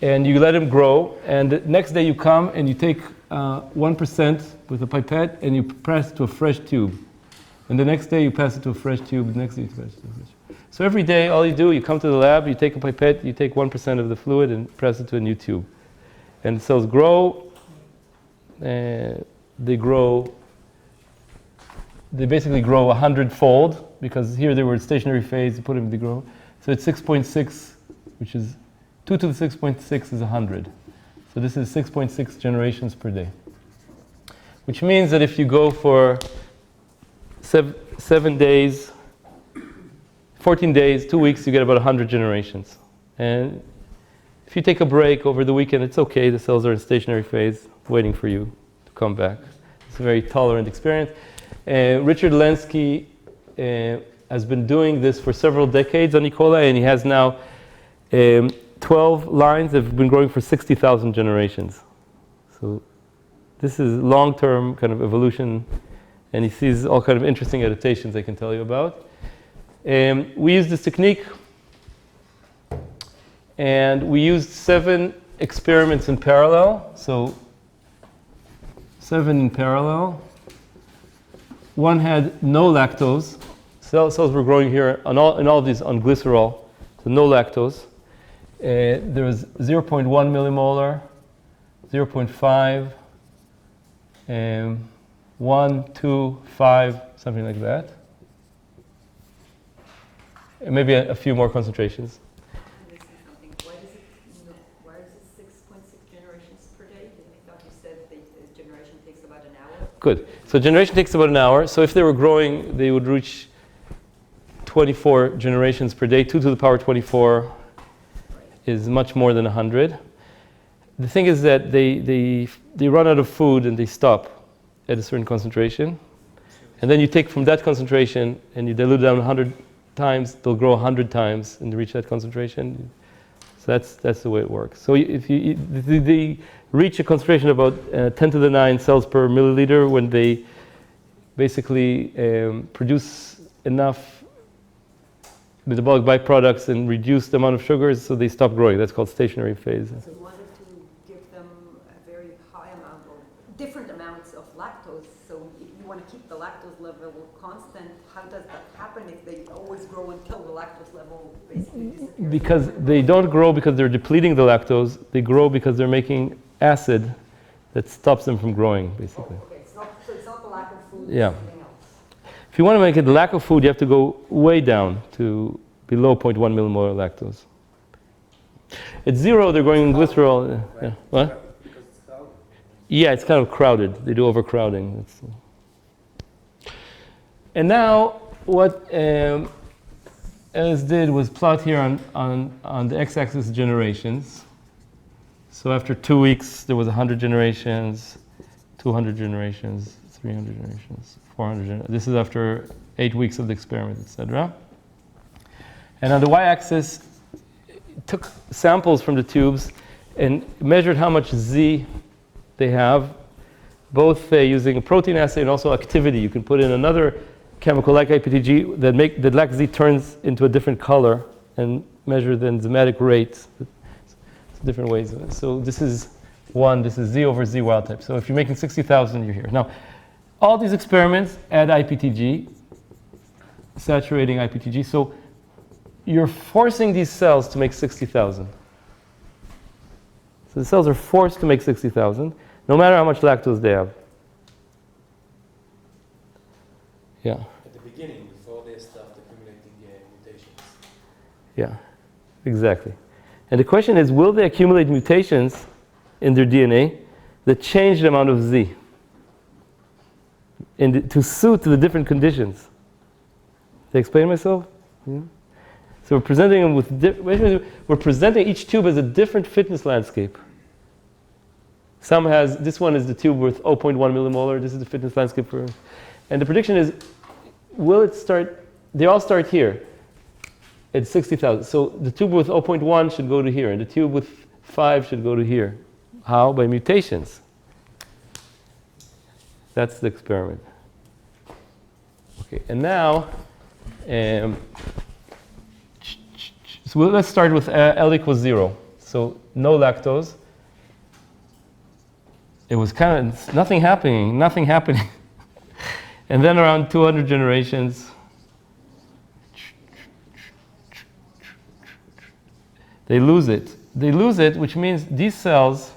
and you let them grow. And the next day you come and you take 1% with a pipette and you press it to a fresh tube. And the next day you pass it to a fresh tube. The next day you pass it to a fresh tube. So every day, all you do, you come to the lab, you take a pipette, you take 1% of the fluid and press it to a new tube. And cells grow. They basically grow 100-fold because here they were in stationary phase. You put them, they grow. So it's 6.6, which is 2 to the 6.6 is 100. So this is 6.6 generations per day. Which means that if you go for 7 days, 14 days, 2 weeks, you get about 100 generations. And if you take a break over the weekend, it's okay. The cells are in stationary phase, waiting for you to come back. It's a very tolerant experience. Richard Lenski has been doing this for several decades on E. coli, and he has now 12 lines that have been growing for 60,000 generations. So this is long-term kind of evolution, and he sees all kind of interesting adaptations I can tell you about. We use this technique, and we used 7 experiments in parallel. So 7 in parallel. One had no lactose. Cells were growing here in all of these on glycerol, so no lactose. There was 0.1 millimolar, 0.5, 1, 2, 5, something like that. And maybe a few more concentrations. Why is it 6.6 generations per day? I thought you said the generation takes about an hour. Good. So generation takes about an hour. So if they were growing, they would reach 24 generations per day. 2 to the power 24 is much more than 100. The thing is that they run out of food and they stop at a certain concentration. And then you take from that concentration and you dilute it down 100 times, they'll grow 100 times and reach that concentration. So that's the way it works. So if they reach a concentration of about 10 to the 9 cells per milliliter when they basically produce enough metabolic byproducts and reduce the amount of sugars, so they stop growing. That's called stationary phase. So you wanted to give them a very high amount or different amounts of lactose. So if you want to keep the lactose level constant, how does that happen if they always grow until the lactose level basically disappears? Because they don't grow because they're depleting the lactose. They grow because they're making acid that stops them from growing, basically. Oh, okay, so it's not the lack of food, Yeah. it's something else. If you want to make it lack of food, you have to go way down to below 0.1 millimolar lactose. At 0, they're going in glycerol. Yeah. What? Yeah, it's kind of crowded. They do overcrowding. And now, what Ellis did was plot here on the x-axis generations. So after 2 weeks, there was 100 generations, 200 generations, 300 generations, 400 generations. This is after 8 weeks of the experiment, etc. And on the y-axis, it took samples from the tubes and measured how much Z they have, both using a protein assay and also activity. You can put in another chemical like IPTG that LAC-Z turns into a different color and measure the enzymatic rate. Different ways. So this is 1, this is Z over Z wild type. So if you're making 60,000, you're here. Now, all these experiments add IPTG, saturating IPTG. So you're forcing these cells to make 60,000. So the cells are forced to make 60,000, no matter how much lactose they have. Yeah. At the beginning, before they start accumulating mutations. Yeah, exactly. And the question is, will they accumulate mutations in their DNA that change the amount of Z to suit the different conditions Did I explain myself? Yeah. So we're presenting them with we're presenting each tube as a different fitness landscape. Some has, this one is the tube with 0.1 millimolar, this is the fitness landscape for, and the prediction is, will it start, they all start here at 60,000. So the tube with 0.1 should go to here, and the tube with 5 should go to here. How? By mutations. That's the experiment. Okay, and now, so let's start with L equals 0. So no lactose. It was kind of nothing happening. And then around 200 generations, they lose it. They lose it, which means these cells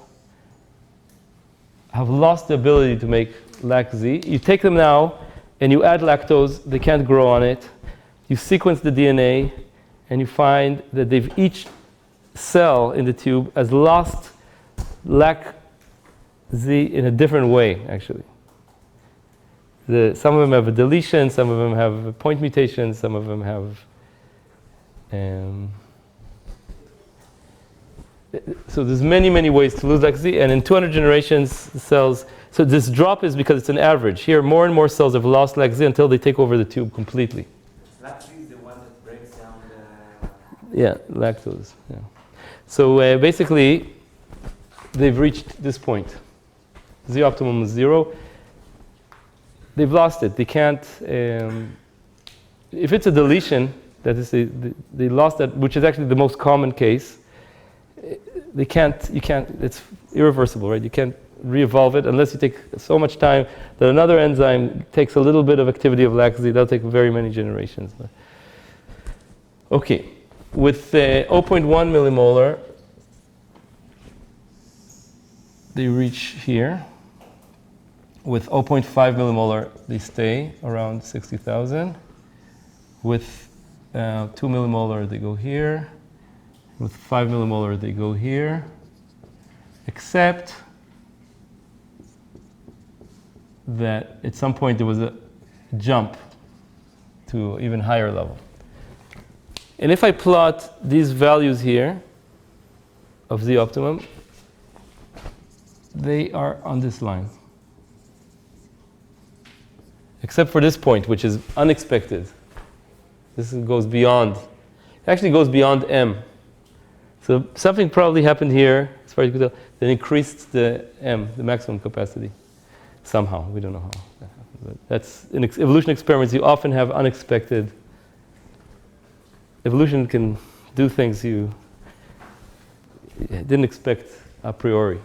have lost the ability to make lac-Z. You take them now and you add lactose, they can't grow on it. You sequence the DNA and you find that each cell in the tube has lost lac-Z in a different way, actually. Some of them have a deletion, some of them have a point mutation, some of them have so there's many ways to lose lac-Z, and in 200 generations, the cells, so this drop is because it's an average. Here, more and more cells have lost lac-Z until they take over the tube completely. Lac-Z is the one that breaks down the... Yeah, lactose. Yeah. So basically, they've reached this point. Z optimum is 0. They've lost it. They can't. If it's a deletion, that is, they lost that, which is actually the most common case. They can't. You can't. It's irreversible, right? You can't re-evolve it unless you take so much time that another enzyme takes a little bit of activity of lac-Z. That'll take very many generations. Okay, with 0.1 millimolar, they reach here. With 0.5 millimolar, they stay around 60,000. With 2 millimolar, they go here. With 5 millimolar, they go here. Except that at some point there was a jump to an even higher level. And if I plot these values here of Z optimum, they are on this line. Except for this point, which is unexpected. This goes beyond, it actually goes beyond M. So something probably happened here, as far as you can tell, that increased the M, the maximum capacity, somehow. We don't know how that happened. But that's, in evolution experiments, you often have unexpected. Evolution can do things you didn't expect a priori.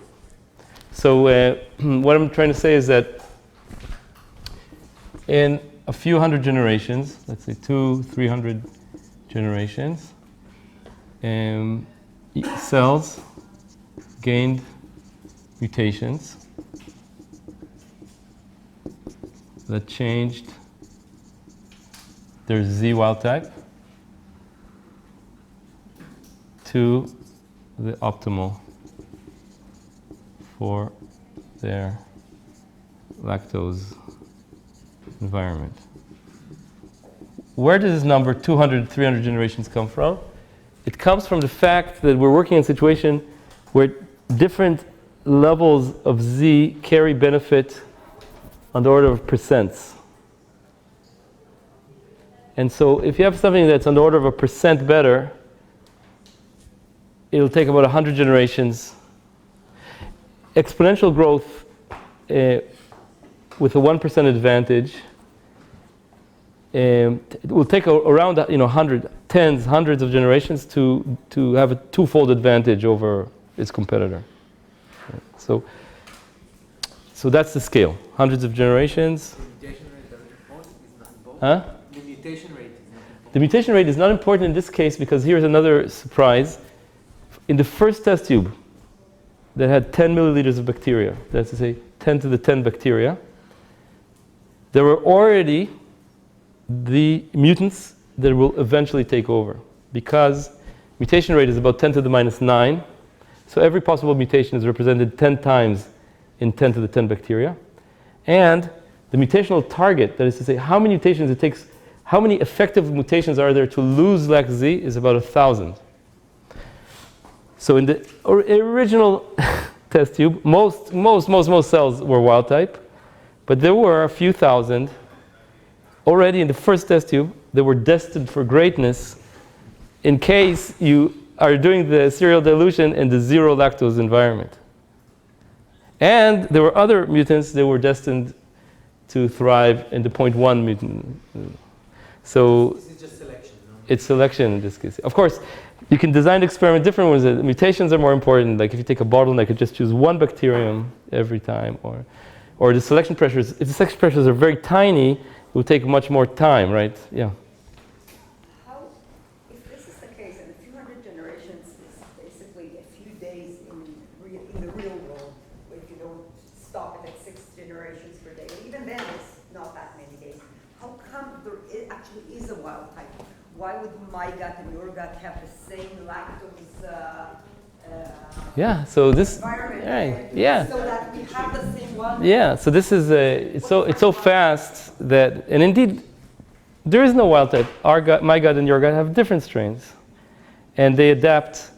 So what I'm trying to say is that in a few hundred generations, let's say 200-300 generations, cells gained mutations that changed their Z wild type to the optimal for their lactose environment. Where does this number 200, 300 generations come from? It comes from the fact that we're working in a situation where different levels of Z carry benefit on the order of percents. And so if you have something that's on the order of 1% better, it'll take about 100 generations. Exponential growth with a 1% advantage, it will take around hundreds of generations to have a twofold advantage over its competitor. So that's the scale. Hundreds of generations. The mutation rate is not important. Huh? The mutation rate is not important. The mutation rate is not important in this case because here's another surprise. In the first test tube that had 10 milliliters of bacteria, that's to say 10 to the 10 bacteria, there were already the mutants that will eventually take over because mutation rate is about 10 to the minus 9. So every possible mutation is represented 10 times in 10 to the 10 bacteria. And the mutational target, that is to say how many mutations it takes, how many effective mutations are there to lose LAC-Z is about 1,000. So in the original test tube, most cells were wild type, but there were a few thousand already in the first test tube that were destined for greatness in case you are doing the serial dilution in the zero lactose environment. And there were other mutants that were destined to thrive in the 0.1 mutant. So This is just selection, no? it's selection in this case. Of course, you can design the experiment different ones. The mutations are more important. Like if you take a bottleneck, you just choose one bacterium every time. Or the selection pressures, if the selection pressures are very tiny, it will take much more time, right? Yeah. How, if this is the case, and a few hundred generations is basically a few days in the real world, if you don't stop it at 6 generations per day, even then it's not that many days. How come there actually is a wild type? Why would my gut and your gut have the same lactose Yeah. So this. environment? Right, yeah. So that we have the same one? Yeah. So this is it's so fast that, and indeed, there is no wild type. Our gut, my gut, and your gut have different strains, and they adapt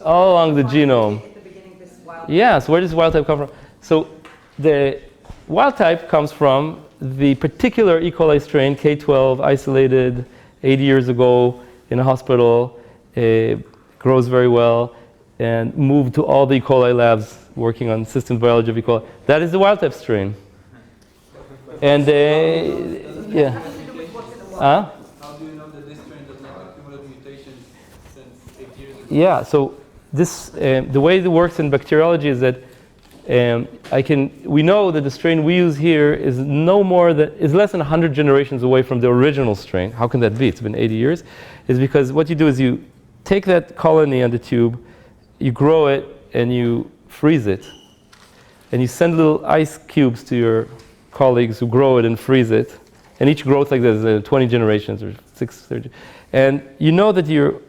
all along the genome. At the beginning, this wild Yeah, so where does wild type come from? So the wild type comes from the particular E. coli strain, K12, isolated 80 years ago in a hospital, grows very well, and moved to all the E. coli labs working on systems biology of E. coli. That is the wild type strain. And yeah. Huh? How do you know that this strain does not accumulate mutations since 8 years ago? Yeah, so this the way it works in bacteriology is that we know that the strain we use here is less than 100 generations away from the original strain. How can that be? It's been 80 years. It's because what you do is you take that colony on the tube, you grow it, and you freeze it. And you send little ice cubes to your colleagues who grow it and freeze it. And each growth like this is 20 generations or 30. And you know that you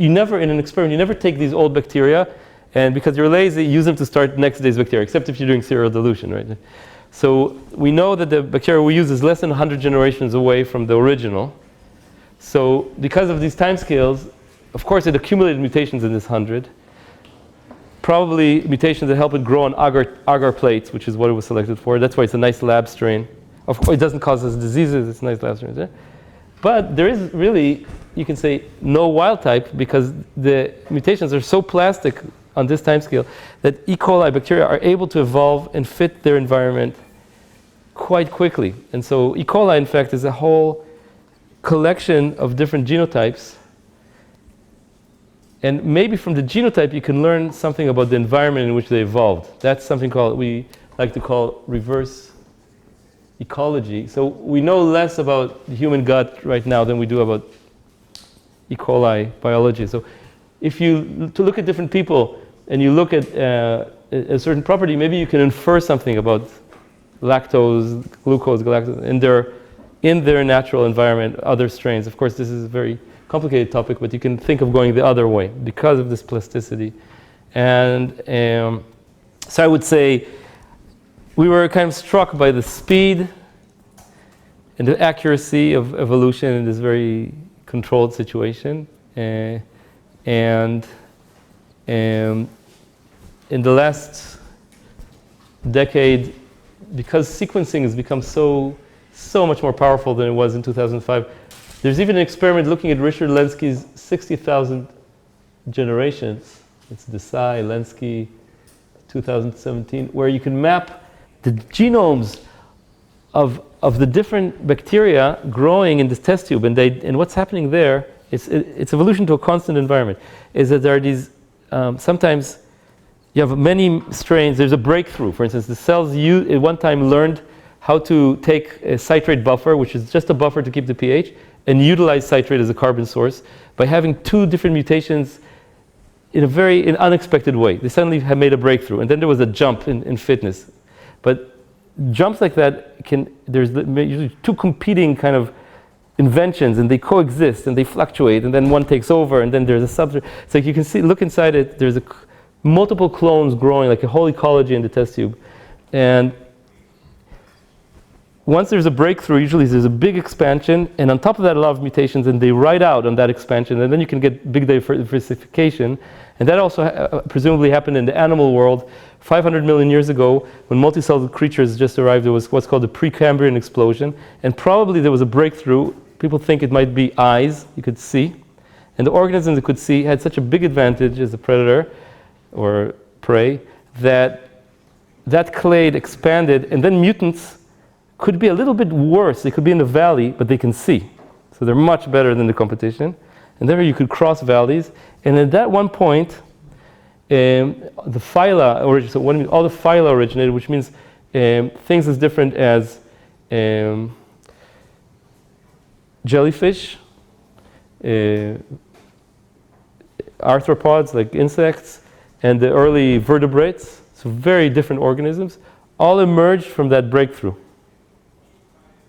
never, in an experiment, you never take these old bacteria, and because you're lazy, use them to start next day's bacteria, except if you're doing serial dilution, right? So we know that the bacteria we use is less than 100 generations away from the original. So because of these timescales, of course it accumulated mutations in this 100. Probably mutations that help it grow on agar plates, which is what it was selected for. That's why it's a nice lab strain. Of course, it doesn't cause us diseases, it's a nice lab strain. Yeah? But there is really, you can say, no wild type because the mutations are so plastic on this time scale that E. coli bacteria are able to evolve and fit their environment quite quickly. And so E. coli, in fact, is a whole collection of different genotypes. And maybe from the genotype you can learn something about the environment in which they evolved. That's something we like to call reverse ecology. So we know less about the human gut right now than we do about E. coli biology. So if you look at different people and you look at a certain property, maybe you can infer something about lactose, glucose, galactose in their natural environment, other strains. Of course, this is a very complicated topic, but you can think of going the other way because of this plasticity. And so I would say we were kind of struck by the speed and the accuracy of evolution in this very controlled situation. And in the last decade, because sequencing has become so much more powerful than it was in 2005, there's even an experiment looking at Richard Lenski's 60,000 generations. It's Desai, Lenski, 2017, where you can map the genomes of the different bacteria growing in this test tube. And what's happening there, it's evolution to a constant environment, is that there are these, sometimes you have many strains, there's a breakthrough. For instance, the cells at one time learned how to take a citrate buffer, which is just a buffer to keep the pH, and utilize citrate as a carbon source by having two different mutations in an unexpected way. They suddenly have made a breakthrough, and then there was a jump in fitness. But jumps like that there's usually two competing kind of inventions, and they coexist and they fluctuate, and then one takes over, and then there's a substrate. So you can look inside it, there's multiple clones growing, like a whole ecology in the test tube. And once there's a breakthrough, usually there's a big expansion, and on top of that, a lot of mutations, and they ride out on that expansion, and then you can get big diversification. And that also presumably happened in the animal world 500 million years ago, when multicelled creatures just arrived. There was what's called the Precambrian explosion, and probably there was a breakthrough. People think it might be eyes, you could see. And the organisms that could see had such a big advantage as a predator or prey that clade expanded, and then mutants could be a little bit worse. They could be in the valley, but they can see. So they're much better than the competition. And there you could cross valleys. And at that one point, the phyla originated. So all the phyla originated, which means things as different as jellyfish, arthropods like insects, and the early vertebrates, so very different organisms, all emerged from that breakthrough.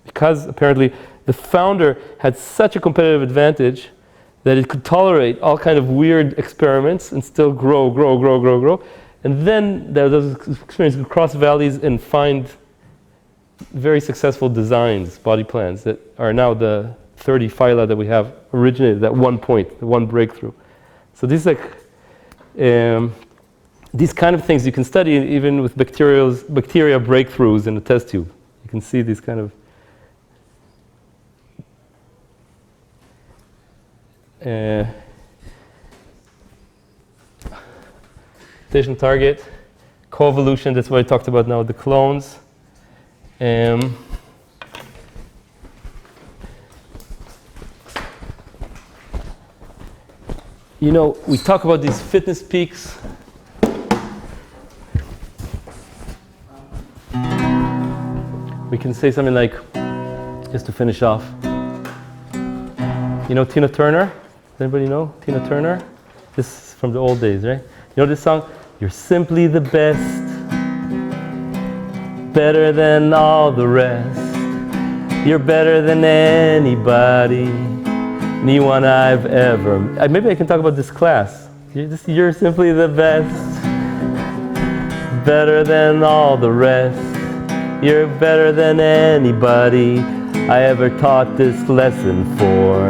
Because apparently the founder had such a competitive advantage that it could tolerate all kind of weird experiments and still grow. And then those experiences could cross valleys and find very successful designs, body plans, that are now the 30 phyla that we have originated at one point, the one breakthrough. So these these kind of things you can study even with bacteria breakthroughs in the test tube. You can see these kind of station target, coevolution, that's what I talked about now, the clones. You know, we talk about these fitness peaks. We can say something like, just to finish off. You know Tina Turner? Does anybody know Tina Turner? This is from the old days, right? You know this song? You're simply the best, better than all the rest. You're better than anybody, anyone I've ever. Maybe I can talk about this class. You're simply the best, better than all the rest. You're better than anybody I ever taught this lesson for.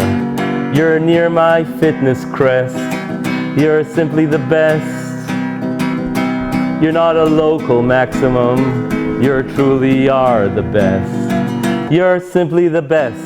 You're near my fitness crest. You're simply the best. You're not a local maximum. You truly are the best. You're simply the best.